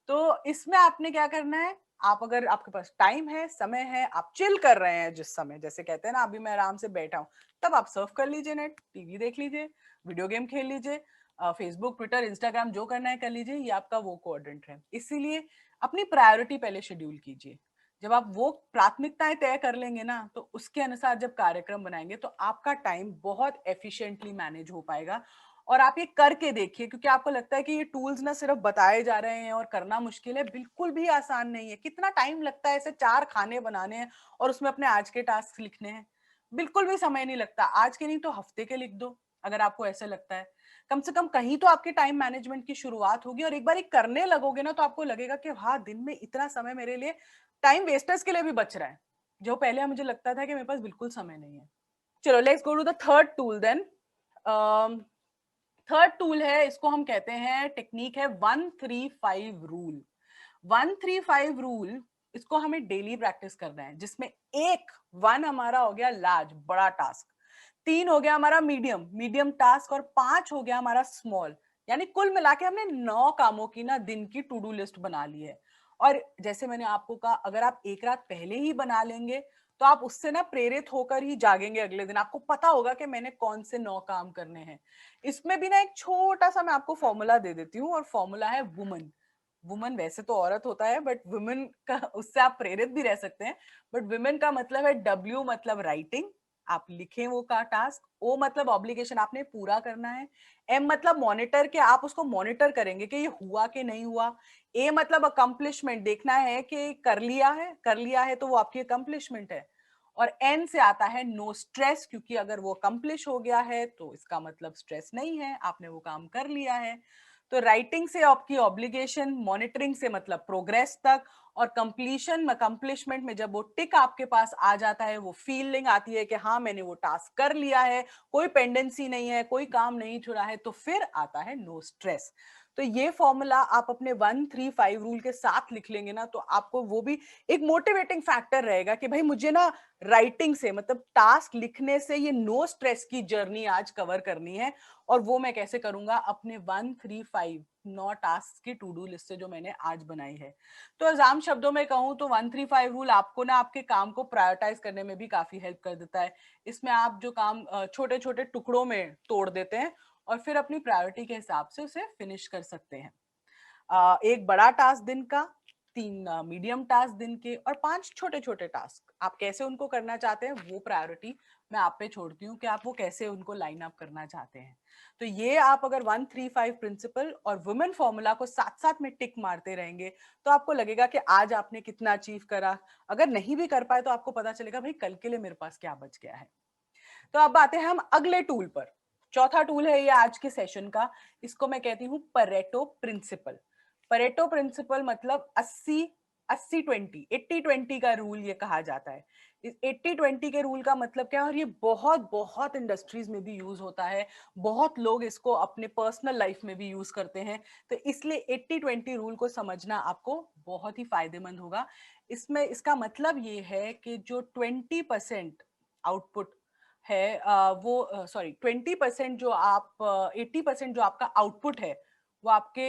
S1: तो इसमें आपने क्या करना है, आप अगर आपके पास टाइम है, समय है, आप चिल कर रहे हैं जिस समय, जैसे कहते हैं ना अभी मैं आराम से बैठा हूं, तब आप सर्फ कर लीजिए नेट, टीवी देख लीजिए, वीडियो गेम खेल लीजिए, फेसबुक ट्विटर इंस्टाग्राम जो करना है कर लीजिए, ये आपका वो क्वाड्रेंट है। इसीलिए अपनी प्रायोरिटी पहले शेड्यूल कीजिए। जब आप वो प्राथमिकताएं तय कर लेंगे ना, तो उसके अनुसार जब कार्यक्रम बनाएंगे तो आपका टाइम बहुत एफिशिएंटली मैनेज हो पाएगा। और आप ये करके देखिए, क्योंकि आपको लगता है कि ये टूल्स ना सिर्फ बताए जा रहे हैं और करना मुश्किल है, बिल्कुल भी आसान नहीं है। कितना टाइम लगता है ऐसे 4 खाने बनाने हैं और उसमें अपने आज के टास्क लिखने हैं, बिल्कुल भी समय नहीं लगता। आज के नहीं तो हफ्ते के लिख दो, अगर आपको ऐसा लगता है। कम से कम कहीं तो आपके टाइम मैनेजमेंट की शुरुआत होगी, और एक बार ये करने लगोगे ना, तो आपको लगेगा कि हाँ, दिन में इतना समय मेरे लिए टाइम वेस्टर्स के लिए भी बच रहा है, जो पहले मुझे लगता था कि मेरे पास बिल्कुल समय नहीं है। चलो let's go to the third tool then. Third tool है, इसको हम कहते हैं, टेक्निक है 1-3-5 रूल। 1-3-5 रूल, इसको हमें डेली प्रैक्टिस करना है, जिसमें एक 1 हमारा हो गया लार्ज, बड़ा टास्क, 3 हो गया हमारा मीडियम, मीडियम टास्क, और 5 हो गया हमारा स्मॉल। यानी कुल मिला के हमने 9 कामों की ना दिन की टू डू लिस्ट बना ली है। और जैसे मैंने आपको कहा, अगर आप एक रात पहले ही बना लेंगे, तो आप उससे ना प्रेरित होकर ही जागेंगे अगले दिन, आपको पता होगा कि मैंने कौन से 9 काम करने हैं। इसमें भी ना एक छोटा सा मैं आपको फॉर्मूला दे देती हूँ, और फॉर्मूला है वुमन। वुमन वैसे तो औरत होता है, बट वुमेन का, उससे आप प्रेरित भी रह सकते हैं, बट वुमेन का मतलब है डब्ल्यू मतलब राइटिंग, आप लिखें वो का टास्क, ओ मतलब ऑब्लिगेशन, आपने पूरा करना है, एम मतलब मॉनिटर के आप उसको मॉनिटर करेंगे कि ये हुआ कि नहीं हुआ, ए मतलब अकम्पलिशमेंट, देखना है कि कर लिया है, कर लिया है तो वो आपकी अकम्पलिशमेंट है, और एन से आता है नो स्ट्रेस, क्योंकि अगर वो अकम्पलिश हो गया है तो इसका मतलब स्ट्रेस नहीं है, आपने वो काम कर लिया है। तो राइटिंग से आपकी ऑब्लिगेशन, मॉनिटरिंग से मतलब प्रोग्रेस तक, और कंप्लीशन अकम्पलिशमेंट में जब वो टिक आपके पास आ जाता है, वो फीलिंग आती है कि हाँ मैंने वो टास्क कर लिया है, कोई पेंडेंसी नहीं है, कोई काम नहीं छुड़ा है, तो फिर आता है नो स्ट्रेस। तो ये फॉर्मूला आप अपने 1-3-5 रूल के साथ लिख लेंगे ना, तो आपको वो भी एक मोटिवेटिंग फैक्टर रहेगा कि भाई मुझे ना राइटिंग से मतलब टास्क लिखने से ये नो स्ट्रेस की जर्नी आज कवर करनी है, और वो मैं कैसे करूंगा, अपने 1-3-5 9 टास्क की टू डू लिस्ट से जो मैंने आज बनाई है। तो आम शब्दों में कहूं तो 1-3-5 रूल आपको ना आपके काम को प्रायोरिटाइज करने में भी काफी हेल्प कर देता है। इसमें आप जो काम छोटे छोटे टुकड़ों में तोड़ देते हैं, और फिर अपनी प्रायोरिटी के हिसाब से उसे फिनिश कर सकते हैं। एक बड़ा टास्क दिन का, 3 मीडियम टास्क दिन के और 5 छोटे-छोटे टास्क। आप कैसे उनको करना चाहते हैं वो प्रायोरिटी मैं आप पे छोड़ती हूँ कि आप वो कैसे उनको लाइन अप करना चाहते हैं। तो ये आप अगर 1-3-5 प्रिंसिपल और वुमेन फॉर्मूला को साथ-साथ में टिक मारते रहेंगे, तो आपको लगेगा कि आज आपने कितना अचीव करा। अगर नहीं भी कर पाए तो आपको पता चलेगा भाई कल के लिए मेरे पास क्या बच गया है। तो अब आते हैं हम अगले टूल पर। चौथा टूल है ये आज के सेशन का, इसको मैं कहती हूँ परेटो प्रिंसिपल। परेटो प्रिंसिपल मतलब 80-20 80-20 का रूल ये कहा जाता है। इस 80-20 के रूल का मतलब क्या है, और ये बहुत बहुत इंडस्ट्रीज में भी यूज होता है, बहुत लोग इसको अपने पर्सनल लाइफ में भी यूज करते हैं। तो इसलिए 80-20 रूल को समझना आपको बहुत ही फायदेमंद होगा। इसमें इसका मतलब ये है कि जो 20% आउटपुट है, वो सॉरी 20% जो आप 80% जो आपका आउटपुट है वो आपके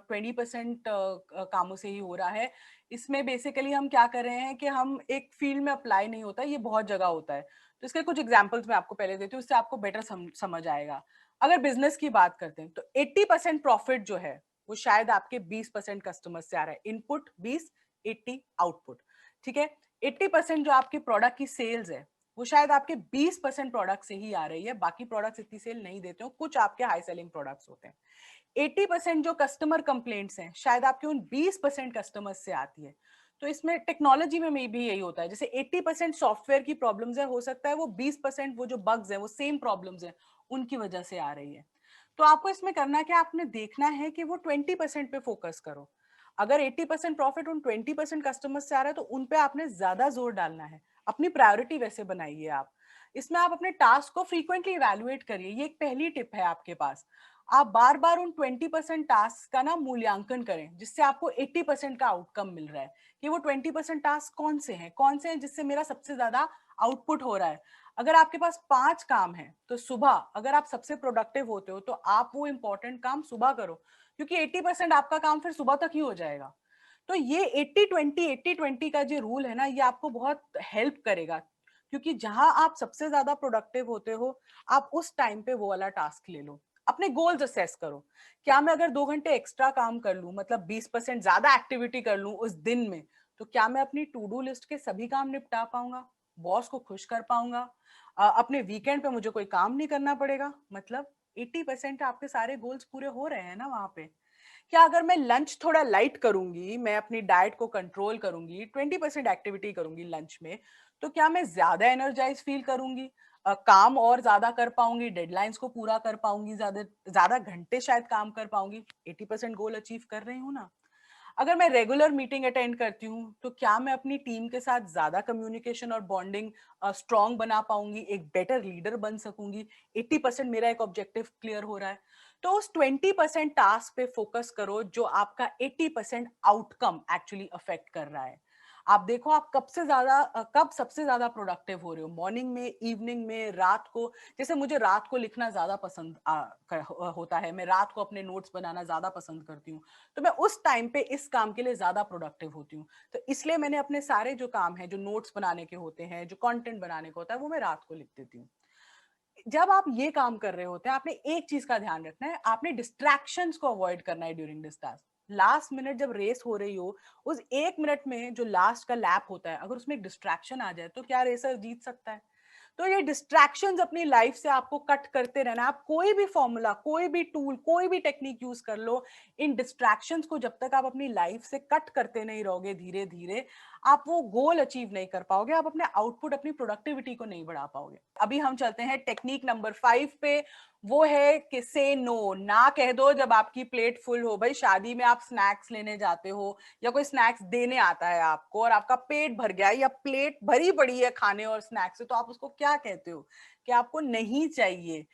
S1: 20% कामों से ही हो रहा है। इसमें बेसिकली हम क्या कर रहे हैं कि हम एक फील्ड में अप्लाई नहीं होता, ये बहुत जगह होता है। तो इसके कुछ एग्जांपल्स मैं आपको पहले देती हूँ, इससे आपको बेटर समझ आएगा। अगर बिजनेस की बात करते हैं तो 80% प्रॉफिट जो है वो शायद आपके 20% कस्टमर से आ रहा है। Input 20, 80 output. ठीक है। 80% जो आपके प्रोडक्ट की सेल्स है वो शायद आपके 20% प्रोडक्ट से ही आ रही है, बाकी प्रोडक्ट्स इतनी सेल नहीं देते हो, कुछ आपके हाई सेलिंग प्रोडक्ट्स होते हैं। 80% जो कस्टमर कंप्लेंट्स हैं शायद आपके उन 20% कस्टमर्स से आती है। तो इसमें टेक्नोलॉजी में भी यही होता है, जैसे 80% सॉफ्टवेयर की प्रॉब्लम्स है, हो सकता है वो 20% वो जो बग्स है वो सेम प्रॉब्लम्स है उनकी वजह से आ रही है। तो आपको इसमें करना क्या, आपने देखना है कि वो 20% पे फोकस करो। अगर 80% प्रॉफिट उन 20% कस्टमर से आ रहा है तो उन पे आपने ज्यादा जोर डालना है। अपनी प्रायोरिटी वैसे बनाइए आप। इसमें आप अपने टास्क को फ्रीक्वेंटली इवैल्यूएट करिए, ये एक पहली टिप है आपके पास। आप बार बार उन 20% टास्क का ना मूल्यांकन करें जिससे आपको 80% का आउटकम मिल रहा है, कि वो 20% टास्क कौन से हैं जिससे मेरा सबसे ज्यादा आउटपुट हो रहा है। अगर आपके पास 5 काम है तो सुबह अगर आप सबसे प्रोडक्टिव होते हो तो आप वो इंपॉर्टेंट काम सुबह करो, क्योंकि 80% आपका काम फिर सुबह तक ही हो जाएगा। तो ये 80-20 का जो रूल है ना, ये आपको बहुत हेल्प करेगा, क्योंकि जहां आप सबसे ज्यादा प्रोडक्टिव होते हो आप उस टाइम पे वो वाला टास्क ले लो। अपने गोल्स असेस करो, क्या मैं अगर 2 घंटे एक्स्ट्रा काम कर लूं, मतलब 20% ज्यादा एक्टिविटी कर लूं उस दिन में, तो क्या मैं अपनी टू डू लिस्ट के सभी काम निपटा पाऊंगा, बॉस को खुश कर पाऊंगा, अपने वीकेंड पे मुझे कोई काम नहीं करना पड़ेगा। मतलब 80% आपके सारे गोल्स पूरे हो रहे हैं ना वहां पे। क्या अगर मैं लंच थोड़ा लाइट करूंगी, मैं अपनी डाइट को कंट्रोल करूंगी, 20% एक्टिविटी करूंगी लंच में, तो क्या मैं ज्यादा एनर्जाइज फील करूंगी, काम और ज्यादा कर पाऊंगी, डेडलाइंस को पूरा कर पाऊंगी, ज्यादा ज्यादा घंटे शायद काम कर पाऊंगी, 80% गोल अचीव कर रही हूँ ना। अगर मैं रेगुलर मीटिंग अटेंड करती हूँ तो क्या मैं अपनी टीम के साथ ज्यादा कम्युनिकेशन और बॉन्डिंग स्ट्रॉन्ग बना पाऊंगी, एक बेटर लीडर बन सकूंगी, 80% मेरा एक ऑब्जेक्टिव क्लियर हो रहा है। तो उस 20% टास्क पे फोकस करो जो आपका 80% आउटकम एक्चुअली अफेक्ट कर रहा है। आप देखो आप कब सबसे ज्यादा प्रोडक्टिव हो रहे हो, मॉर्निंग में, इवनिंग में, रात को। जैसे मुझे रात को लिखना ज्यादा पसंद होता है, मैं रात को अपने नोट्स बनाना ज्यादा पसंद करती हूँ, तो मैं उस टाइम पे इस काम के लिए ज्यादा प्रोडक्टिव होती हूँ। तो इसलिए मैंने अपने सारे जो काम है, जो नोट्स बनाने के होते हैं, जो कंटेंट बनाने का होता है, वो मैं रात को लिख देती हूँ। जब आप ये काम कर रहे होते हैं आपने एक चीज का ध्यान रखना है, आपने डिस्ट्रैक्शंस को अवॉइड करना है during this task. Last minute जब रेस हो रही हो, उस 1 मिनट में जो लास्ट का लैप होता है, अगर उसमें एक डिस्ट्रैक्शन आ जाए तो क्या रेसर जीत सकता है? तो ये डिस्ट्रैक्शंस अपनी लाइफ से आपको कट करते रहना। आप कोई भी फॉर्मूला, कोई भी टूल, कोई भी टेक्निक यूज कर लो, इन डिस्ट्रैक्शंस को जब तक आप अपनी लाइफ से कट करते नहीं रहोगे धीरे धीरे, आप वो गोल अचीव नहीं कर पाओगे, आप अपने आउटपुट, अपनी प्रोडक्टिविटी को नहीं बढ़ा पाओगे। अभी हम चलते हैं टेक्निक नंबर 5 पे। वो है कि से नो, ना कह दो जब आपकी प्लेट फुल हो। भाई शादी में आप स्नैक्स लेने जाते हो या कोई स्नैक्स देने आता है आपको और आपका पेट भर गया है या प्लेट भरी पड़ी है खाने और स्नैक्स से, तो आप उसको क्या कहते हो कि आपको नहीं चाहिए।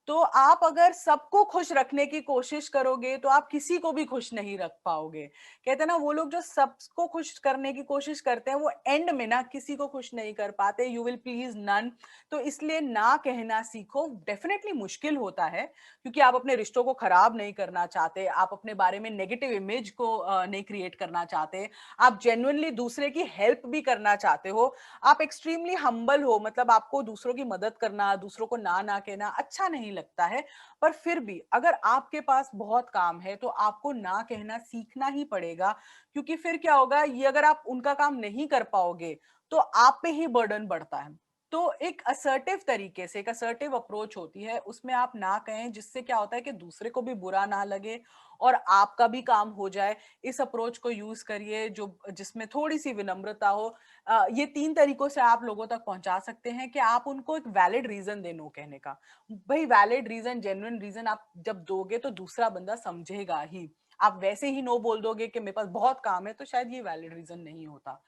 S1: तो आप अगर सबको खुश रखने की कोशिश करोगे तो आप किसी को भी खुश नहीं रख पाओगे। कहते हैं ना, वो लोग जो सबको खुश करने की कोशिश करते हैं वो एंड में ना किसी को खुश नहीं कर पाते। You will please none. तो इसलिए ना कहना सीखो। डेफिनेटली मुश्किल होता है क्योंकि आप अपने रिश्तों को खराब नहीं करना चाहते, आप अपने बारे में नेगेटिव इमेज को नहीं क्रिएट करना चाहते, आप जेन्युइनली दूसरे की हेल्प भी करना चाहते हो, आप एक्सट्रीमली हम्बल हो, मतलब आपको दूसरों की मदद करना, दूसरों को ना ना कहना अच्छा नहीं लगता है। पर फिर भी अगर आपके पास बहुत काम है तो आपको ना कहना सीखना ही पड़ेगा, क्योंकि फिर क्या होगा, ये अगर आप उनका काम नहीं कर पाओगे तो आप पे ही बर्डन बढ़ता है। तो एक असर्टिव तरीके से, एक असर्टिव अप्रोच होती है, उसमें आप ना कहें, जिससे क्या होता है कि दूसरे को भी बुरा ना लगे और आपका भी काम हो जाए। इस अप्रोच को यूज करिए जो जिसमें थोड़ी सी विनम्रता हो। ये 3 तरीकों से आप लोगों तक पहुंचा सकते हैं कि आप उनको एक वैलिड रीजन दें नो कहने का। भाई वैलिड रीजन, जेन्युइन रीजन आप जब दोगे तो दूसरा बंदा समझेगा ही। आप वैसे ही नो बोल दोगे कि मेरे पास बहुत काम है, तो शायद ये वैलिड रीजन नहीं होता।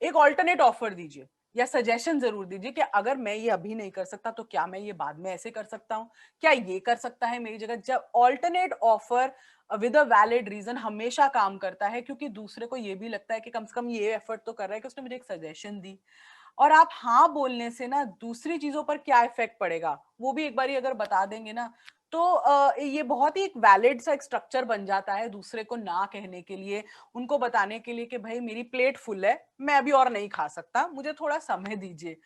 S1: एक ऑल्टरनेट ऑफर दीजिए या सजेशन जरूर दीजिए कि अगर मैं ये अभी नहीं कर सकता तो क्या मैं ये बाद में ऐसे कर सकता हूँ, क्या ये कर सकता है मेरी जगह। जब alternate offer with a valid reason हमेशा काम करता है, क्योंकि दूसरे को ये भी लगता है कि कम से कम ये एफर्ट तो कर रहा है कि उसने मुझे एक सजेशन दी। और आप हाँ बोलने से ना दूसरी चीजों पर क्या इफेक्ट पड़ेगा वो भी एक बार अगर बता देंगे ना, तो ये बहुत ही एक वैलिड सा एक स्ट्रक्चर बन जाता है दूसरे को ना कहने के लिए, उनको बताने के लिए कि भाई मेरी प्लेट फुल है, मैं अभी और नहीं खा सकता, मुझे थोड़ा समय दीजिए।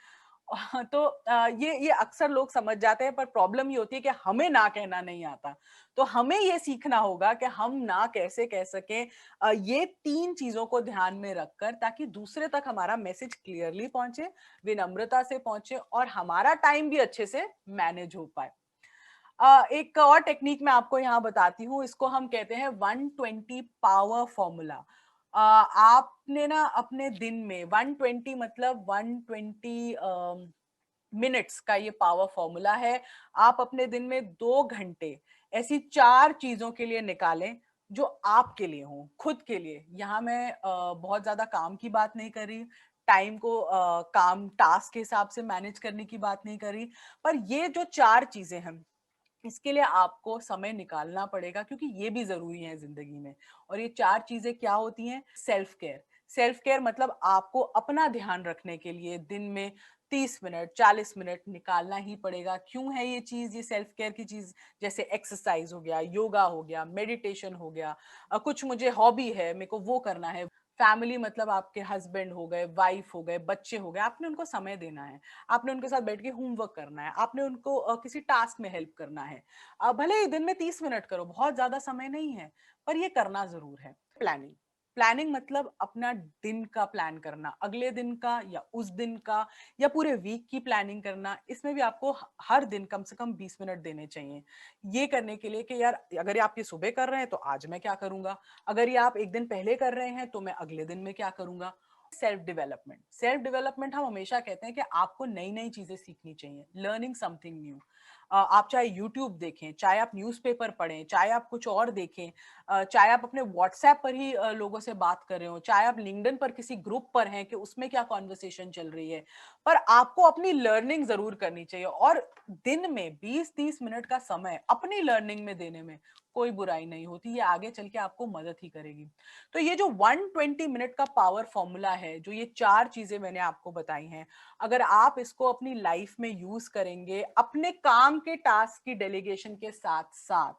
S1: तो ये अक्सर लोग समझ जाते हैं, पर प्रॉब्लम ये होती है कि हमें ना कहना नहीं आता। तो हमें ये सीखना होगा कि हम ना कैसे कह सकें, ये 3 चीजों को ध्यान में रखकर, ताकि दूसरे तक हमारा मैसेज क्लियरली पहुंचे, विनम्रता से पहुंचे और हमारा टाइम भी अच्छे से मैनेज हो पाए। एक और टेक्निक मैं आपको यहाँ बताती हूँ, इसको हम कहते हैं 120 पावर फॉर्मूला। आपने ना अपने दिन में 120 मतलब 120 मिनट्स का ये पावर फॉर्मूला है। आप अपने दिन में 2 घंटे ऐसी 4 चीजों के लिए निकालें जो आपके लिए हो, खुद के लिए। यहाँ मैं बहुत ज्यादा काम की बात नहीं कर रही, टाइम को काम टास्क के हिसाब से मैनेज करने की बात नहीं कर रही, पर ये जो 4 चीजें हैं इसके लिए आपको समय निकालना पड़ेगा, क्योंकि ये भी जरूरी है जिंदगी में। और ये 4 चीजें क्या होती हैं? Self care. सेल्फ केयर मतलब आपको अपना ध्यान रखने के लिए दिन में 30 मिनट 40 मिनट निकालना ही पड़ेगा। क्यों है ये चीज, ये सेल्फ केयर की चीज? जैसे एक्सरसाइज हो गया, योगा हो गया, मेडिटेशन हो गया, कुछ मुझे हॉबी है, मेरे को वो करना है। फैमिली मतलब आपके हस्बैंड हो गए, वाइफ हो गए, बच्चे हो गए, आपने उनको समय देना है, आपने उनके साथ बैठ के होमवर्क करना है, आपने उनको किसी टास्क में हेल्प करना है। भले ही दिन में 30 मिनट करो, बहुत ज्यादा समय नहीं है, पर ये करना जरूर है। प्लानिंग। प्लानिंग मतलब अपना दिन का प्लान करना, अगले दिन का या उस दिन का या पूरे वीक की प्लानिंग करना। इसमें भी आपको हर दिन कम से कम 20 मिनट देने चाहिए ये करने के लिए कि यार अगर ये आप ये सुबह कर रहे हैं तो आज मैं क्या करूंगा, अगर ये आप एक दिन पहले कर रहे हैं तो मैं अगले दिन में क्या करूंगा। Self development. सेल्फ डेवलपमेंट हम हमेशा कहते हैं कि आपको नई नई चीजें सीखनी चाहिए, लर्निंग समथिंग न्यू। आप चाहे यूट्यूब देखें, चाहे आप न्यूज़पेपर पढ़ें, चाहे आप कुछ और देखें, चाहे आप अपने व्हाट्सएप पर ही लोगों से बात कर रहे हो, चाहे आप लिंक्डइन पर किसी ग्रुप पर हैं कि उसमें क्या कॉन्वर्सेशन चल रही है, पर आपको अपनी लर्निंग जरूर करनी चाहिए। और दिन में 20-30 मिनट का समय अपनी लर्निंग में देने में कोई बुराई नहीं होती, ये आगे चल के आपको मदद ही करेगी। तो ये जो 120 मिनट का पावर फॉर्मूला है, जो ये 4 चीजें मैंने आपको बताई हैं, अगर आप इसको अपनी लाइफ में यूज करेंगे अपने काम के टास्क की डेलीगेशन के साथ साथ,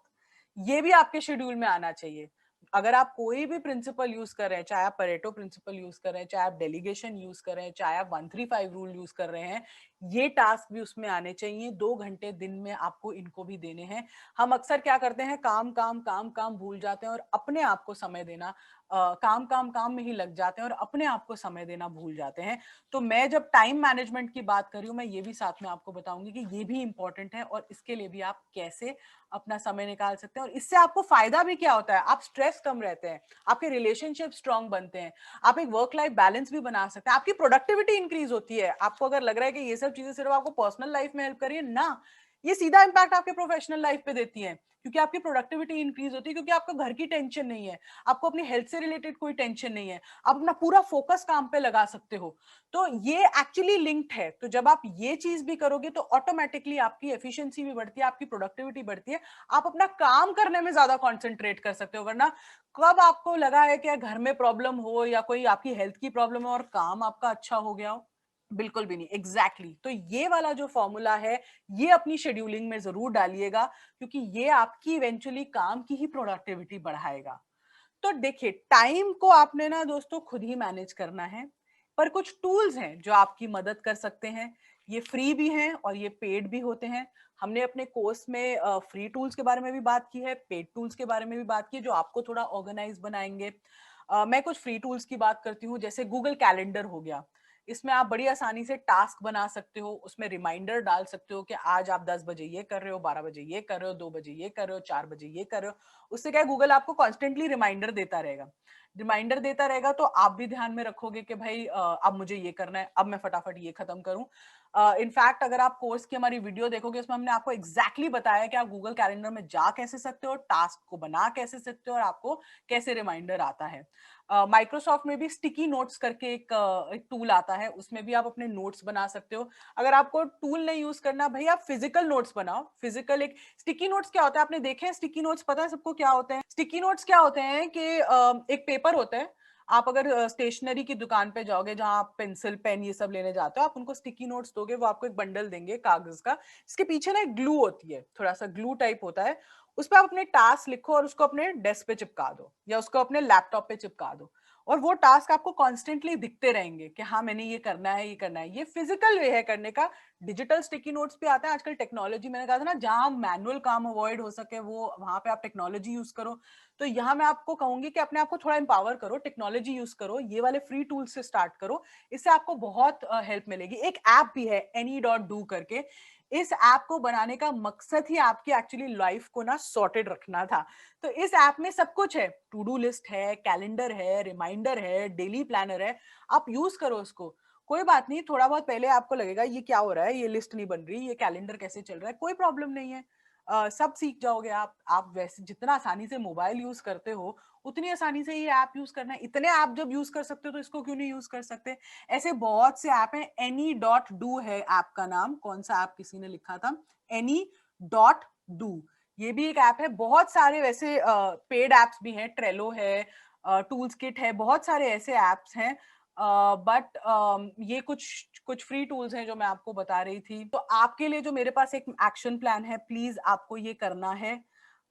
S1: ये भी आपके शेड्यूल में आना चाहिए। अगर आप कोई भी प्रिंसिपल यूज कर रहे हैं, चाहे आप परेटो प्रिंसिपल यूज कर रहे हैं, चाहे आप डेलीगेशन यूज कर रहे हैं, चाहे आप 135 रूल यूज कर रहे हैं, ये टास्क भी उसमें आने चाहिए। 2 घंटे दिन में आपको इनको भी देने हैं। हम अक्सर क्या करते हैं, काम काम काम काम भूल जाते हैं और अपने आप को समय देना, काम काम काम में ही लग जाते हैं और अपने आप को समय देना भूल जाते हैं। तो मैं जब टाइम मैनेजमेंट की बात कर रही हूँ, मैं ये भी साथ में आपको बताऊंगी कि ये भी इंपॉर्टेंट है और इसके लिए भी आप कैसे अपना समय निकाल सकते हैं। और इससे आपको फायदा भी क्या होता है, आप स्ट्रेस कम रहते हैं, आपके रिलेशनशिप स्ट्रांग बनते हैं, आप एक वर्क लाइफ बैलेंस भी बना सकते हैं, आपकी प्रोडक्टिविटी इंक्रीज होती है। आपको अगर लग रहा है कि ये सब चीजें सिर्फ आपको पर्सनल लाइफ में हेल्प कर रही है ना, ये सीधा इंपैक्ट आपके प्रोफेशनल लाइफ पे देती है, क्योंकि आपकी प्रोडक्टिविटी इंक्रीज होती है, क्योंकि आपको घर की टेंशन नहीं है, आपको अपनी हेल्थ से रिलेटेड कोई टेंशन नहीं है, आप अपना पूरा फोकस काम पे लगा सकते हो। तो ये एक्चुअली लिंक्ड है। तो जब आप ये चीज भी करोगे तो ऑटोमेटिकली आपकी एफिशिएंसी भी बढ़ती है, आपकी प्रोडक्टिविटी बढ़ती है, आप अपना काम करने में ज्यादा कॉन्सेंट्रेट कर सकते हो। वरना कब आपको लगा है कि घर में प्रॉब्लम हो या कोई आपकी हेल्थ की प्रॉब्लम हो और काम आपका अच्छा हो गया हो? बिल्कुल भी नहीं। Exactly exactly। तो ये वाला जो फॉर्मूला है, ये अपनी शेड्यूलिंग में जरूर डालिएगा, क्योंकि ये आपकी इवेंचुअली काम की ही प्रोडक्टिविटी बढ़ाएगा। तो देखिए, टाइम को आपने ना दोस्तों खुद ही मैनेज करना है, पर कुछ टूल्स हैं जो आपकी मदद कर सकते हैं। ये फ्री भी हैं और ये पेड भी होते हैं। हमने अपने कोर्स में फ्री टूल्स के बारे में भी बात की है, पेड टूल्स के बारे में भी बात की है, जो आपको थोड़ा ऑर्गेनाइज बनाएंगे। मैं कुछ फ्री टूल्स की बात करती हूँ, जैसे गूगल कैलेंडर हो गया। इसमें आप बड़ी आसानी से टास्क बना सकते हो, उसमें रिमाइंडर डाल सकते हो कि आज आप 10 बजे ये कर रहे हो, 12 बजे ये कर रहे हो, 2 बजे ये कर रहे हो, 4 बजे ये कर रहे हो। उससे क्या है, गूगल आपको कॉन्स्टेंटली रिमाइंडर देता रहेगा। रिमाइंडर देता रहेगा तो आप भी ध्यान में रखोगे कि भाई अब मुझे ये करना है, अब मैं फटाफट ये खत्म करूं। इनफैक्ट अगर आप कोर्स की हमारी वीडियो देखोगे, उसमें हमने आपको एग्जैक्टली बताया कि आप गूगल कैलेंडर में जा कैसे सकते हो, टास्क को बना कैसे सकते हो और आपको कैसे रिमाइंडर आता है। माइक्रोसॉफ्ट में भी स्टिकी नोट्स करके एक टूल आता है, उसमें भी आप अपने नोट्स बना सकते हो। अगर आपको टूल नहीं यूज करना भाई, आप फिजिकल नोट्स बनाओ। फिजिकल एक स्टिकी नोट्स क्या होता है, आपने देखे हैं स्टिकी नोट्स? पता है सबको क्या होते हैं? स्टिकी नोट्स क्या होते हैं कि एक पेपर होता है। आप अगर स्टेशनरी की दुकान पे जाओगे, जहां आप पेंसिल पेन ये सब लेने जाते हो, आप उनको स्टिकी नोट्स दोगे, वो आपको एक बंडल देंगे कागज का। इसके पीछे ना एक ग्लू होती है, थोड़ा सा ग्लू टाइप होता है। उस पर आप अपने टास्क लिखो और उसको अपने डेस्क पे चिपका दो या उसको अपने लैपटॉप पे चिपका दो। और वो टास्क आपको कॉन्स्टेंटली दिखते रहेंगे कि हाँ मैंने ये करना है, ये करना है। ये फिजिकल वे है करने का। डिजिटल स्टिकी नोट्स भी आते हैं आजकल। टेक्नोलॉजी, मैंने कहा था ना, जहां मैनुअल काम अवॉइड हो सके वो वहां पे आप टेक्नोलॉजी यूज करो। तो यहाँ मैं आपको कहूंगी कि अपने आप को थोड़ा एम्पावर करो, टेक्नोलॉजी यूज करो, ये वाले फ्री टूल्स से स्टार्ट करो। इससे आपको बहुत हेल्प मिलेगी। एक ऐप भी है any.do करके। इस ऐप को बनाने का मकसद ही आपकी एक्चुअली लाइफ को ना सॉर्टेड रखना था। तो इस ऐप में सब कुछ है, टू डू लिस्ट है, कैलेंडर है, रिमाइंडर है, डेली प्लानर है। आप यूज करो उसको। कोई बात नहीं, थोड़ा बहुत पहले आपको लगेगा ये क्या हो रहा है, ये लिस्ट नहीं बन रही, ये कैलेंडर कैसे चल रहा है, कोई प्रॉब्लम नहीं है। सब सीख जाओगे आप वैसे जितना आसानी से मोबाइल यूज करते हो, उतनी आसानी से ये ऐप यूज करना है। इतने ऐप जब यूज कर सकते हो तो इसको क्यों नहीं यूज कर सकते? ऐसे बहुत से ऐप हैं। any.do है ऐप का नाम। कौन सा ऐप किसी ने लिखा था? any.do। ये भी एक ऐप है। बहुत सारे वैसे पेड एप्स भी हैं, ट्रेलो है, टूल्स किट है, बहुत सारे ऐसे एप्स हैं। बट ये कुछ कुछ फ्री टूल्स हैं जो मैं आपको बता रही थी। तो आपके लिए जो मेरे पास एक एक्शन प्लान है, प्लीज आपको ये करना है।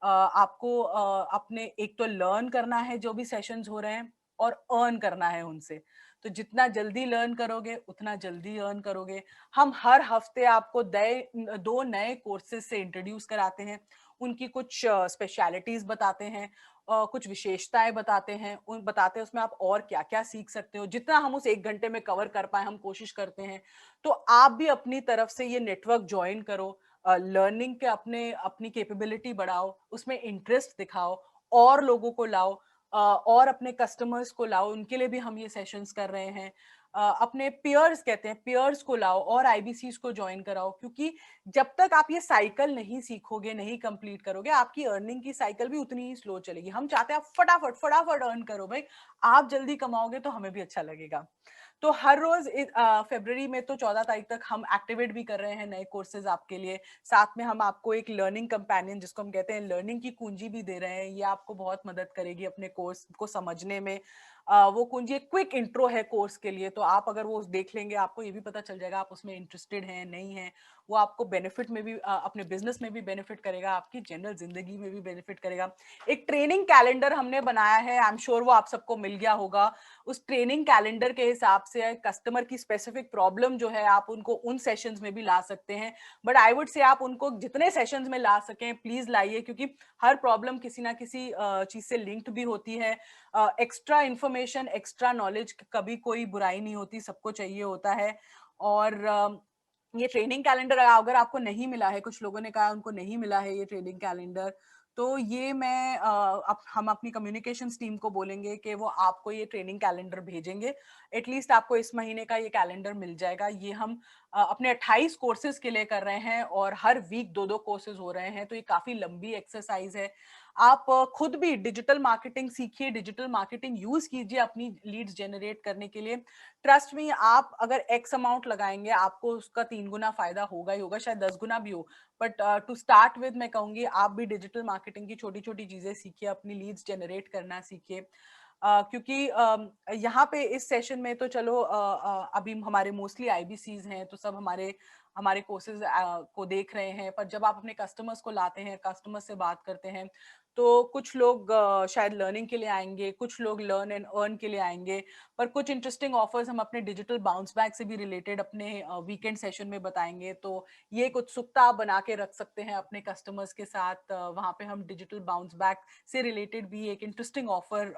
S1: आपको अपने एक तो लर्न करना है जो भी सेशंस हो रहे हैं, और अर्न करना है उनसे। तो जितना जल्दी लर्न करोगे उतना जल्दी अर्न करोगे। हम हर हफ्ते आपको 2 नए कोर्सेज से इंट्रोड्यूस कराते हैं। उनकी कुछ स्पेशलिटीज बताते हैं, कुछ विशेषताएं बताते हैं, उन बताते हैं उसमें आप और क्या क्या सीख सकते हो। जितना हम उस 1 घंटे में कवर कर पाए हम कोशिश करते हैं। तो आप भी अपनी तरफ से ये नेटवर्क ज्वाइन करो। लर्निंग के अपने अपनी कैपेबिलिटी बढ़ाओ, उसमें इंटरेस्ट दिखाओ, और लोगों को लाओ, और अपने कस्टमर्स को लाओ। उनके लिए भी हम ये सेशंस कर रहे हैं। अपने पियर्स, कहते हैं पियर्स को लाओ और आईबीसीज को ज्वाइन कराओ। क्योंकि जब तक आप ये साइकिल नहीं सीखोगे, नहीं कंप्लीट करोगे, आपकी अर्निंग की साइकिल भी उतनी ही स्लो चलेगी। हम चाहते हैं आप फटाफट फटाफट अर्न करो भाई। आप जल्दी कमाओगे तो हमें भी अच्छा लगेगा। तो हर रोज फरवरी में तो 14 तारीख तक हम एक्टिवेट भी कर रहे हैं नए कोर्सेज आपके लिए। साथ में हम आपको एक लर्निंग कंपेनियन, जिसको हम कहते हैं लर्निंग की कुंजी, भी दे रहे हैं। ये आपको बहुत मदद करेगी अपने कोर्स को समझने में। वो कुंजी एक क्विक इंट्रो है कोर्स के लिए। तो आप अगर वो देख लेंगे, आपको ये भी पता चल जाएगा आप उसमें इंटरेस्टेड हैं नहीं हैं। वो आपको बेनिफिट में भी, अपने बिजनेस में भी बेनिफिट करेगा, आपकी जनरल जिंदगी में भी बेनिफिट करेगा। एक ट्रेनिंग कैलेंडर हमने बनाया है, आई एम श्योर वो आप सबको मिल गया होगा। उस ट्रेनिंग कैलेंडर के हिसाब से कस्टमर की स्पेसिफिक प्रॉब्लम जो है, आप उनको उन सेशंस में भी ला सकते हैं। बट आई वुड से आप उनको जितने सेशंस में ला सकें प्लीज लाइए, क्योंकि हर प्रॉब्लम किसी ना किसी चीज से लिंक्ड भी होती है। एक्स्ट्रा इंफॉर्मेशन, एक्स्ट्रा नॉलेज, कभी कोई बुराई नहीं होती, सबको चाहिए होता है। और ये ट्रेनिंग कैलेंडर अगर आपको नहीं मिला है, कुछ लोगों ने कहा उनको नहीं मिला है ये ट्रेनिंग कैलेंडर, तो ये मैं हम अपनी कम्युनिकेशंस टीम को बोलेंगे कि वो आपको ये ट्रेनिंग कैलेंडर भेजेंगे। एटलीस्ट आपको इस महीने का ये कैलेंडर मिल जाएगा। ये हम अपने 28 कोर्सेज के लिए कर रहे हैं और हर वीक 2-2 कोर्सेज हो रहे हैं। तो ये काफी लंबी एक्सरसाइज है। आप खुद भी डिजिटल मार्केटिंग सीखिए, डिजिटल मार्केटिंग यूज कीजिए अपनी लीड्स जनरेट करने के लिए। ट्रस्ट में, आप अगर एक्स अमाउंट लगाएंगे, आपको उसका 3 गुना फायदा होगा ही होगा, शायद 10 गुना भी हो। बट टू स्टार्ट विद मैं कहूंगी आप भी डिजिटल मार्केटिंग की छोटी छोटी चीजें सीखिए, अपनी लीड्स जनरेट करना सीखिए। क्योंकि यहाँ पे इस सेशन में तो चलो अभी हमारे मोस्टली आईबीसीज हैं, तो सब हमारे हमारे कोर्सेज को देख रहे हैं। पर जब आप अपने कस्टमर्स को लाते हैं, कस्टमर से बात करते हैं, तो कुछ लोग शायद लर्निंग के लिए आएंगे, कुछ लोग लर्न एंड अर्न के लिए आएंगे। पर कुछ इंटरेस्टिंग ऑफर्स हम अपने डिजिटल बाउंस बैक से भी रिलेटेड अपने वीकेंड सेशन में बताएंगे। तो ये एक उत्सुकता आप बना के रख सकते हैं अपने कस्टमर्स के साथ। वहाँ पे हम डिजिटल बाउंस बैक से रिलेटेड भी एक इंटरेस्टिंग ऑफर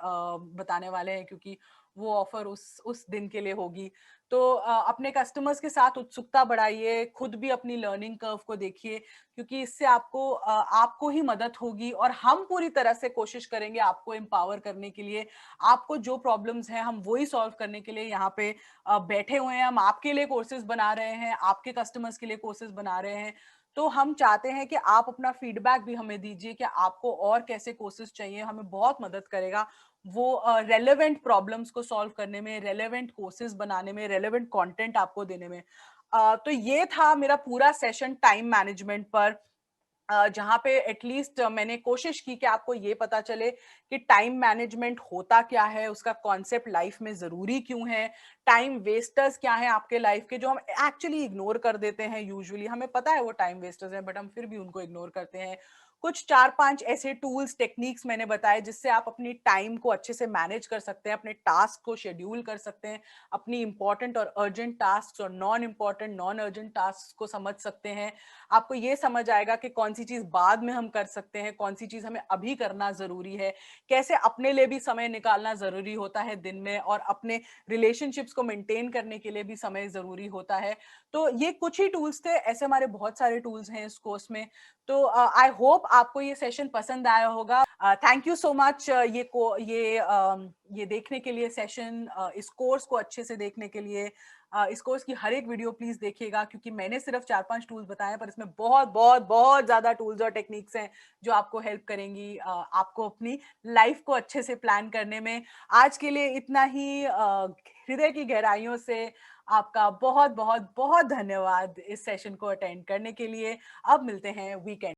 S1: बताने वाले हैं, क्योंकि वो ऑफर उस दिन के लिए होगी। तो अपने कस्टमर्स के साथ उत्सुकता बढ़ाइए, खुद भी अपनी लर्निंग कर्व को देखिए, क्योंकि इससे आपको ही मदद होगी और हम पूरी तरह से कोशिश करेंगे आपको एम्पावर करने के लिए। आपको जो प्रॉब्लम्स हैं हम वही सॉल्व करने के लिए यहाँ पे बैठे हुए हैं। हम आपके लिए कोर्सेज बना रहे हैं, आपके कस्टमर्स के लिए कोर्सेज बना रहे हैं। तो हम चाहते हैं कि आप अपना फीडबैक भी हमें दीजिए कि आपको और कैसे कोर्सेज चाहिए, हमें बहुत मदद करेगा वो रेलेवेंट प्रॉब्लम्स को सॉल्व करने में, रेलेवेंट कोर्सेज बनाने में, रेलेवेंट कंटेंट आपको देने में। तो ये था मेरा पूरा सेशन टाइम मैनेजमेंट पर, जहाँ पे एटलीस्ट मैंने कोशिश की कि आपको ये पता चले कि टाइम मैनेजमेंट होता क्या है, उसका कॉन्सेप्ट लाइफ में जरूरी क्यों है, टाइम वेस्टर्स क्या हैं आपके लाइफ के जो हम एक्चुअली इग्नोर कर देते हैं। यूजुअली हमें पता है वो टाइम वेस्टर्स हैं, बट हम फिर भी उनको इग्नोर करते हैं। कुछ 4-5 ऐसे टूल्स टेक्निक्स मैंने बताए जिससे आप अपनी टाइम को अच्छे से मैनेज कर सकते हैं, अपने टास्क को शेड्यूल कर सकते हैं, अपनी इंपॉर्टेंट और अर्जेंट टास्क और non important non urgent task को समझ सकते हैं। आपको ये समझ आएगा कि कौन सी चीज बाद में हम कर सकते हैं, कौन सी चीज हमें अभी करना जरूरी है, कैसे अपने लिए भी समय निकालना जरूरी होता है दिन में, और अपने रिलेशनशिप्स को मेंटेन करने के लिए भी समय जरूरी होता है। तो ये कुछ ही टूल्स थे, ऐसे हमारे बहुत सारे टूल्स हैं इस कोर्स में। तो आई होप आपको ये सेशन पसंद आया होगा। थैंक यू सो मच ये देखने के लिए सेशन, इस कोर्स को अच्छे से देखने के लिए। इस कोर्स की हर एक वीडियो प्लीज देखिएगा, क्योंकि मैंने सिर्फ 4-5 टूल्स बताए हैं, पर इसमें बहुत बहुत बहुत ज्यादा टूल्स और टेक्निक्स हैं जो आपको हेल्प करेंगी आपको अपनी लाइफ को अच्छे से प्लान करने में। आज के लिए इतना ही। हृदय की गहराइयों से आपका बहुत बहुत बहुत धन्यवाद इस सेशन को अटेंड करने के लिए। अब मिलते हैं वीकेंड।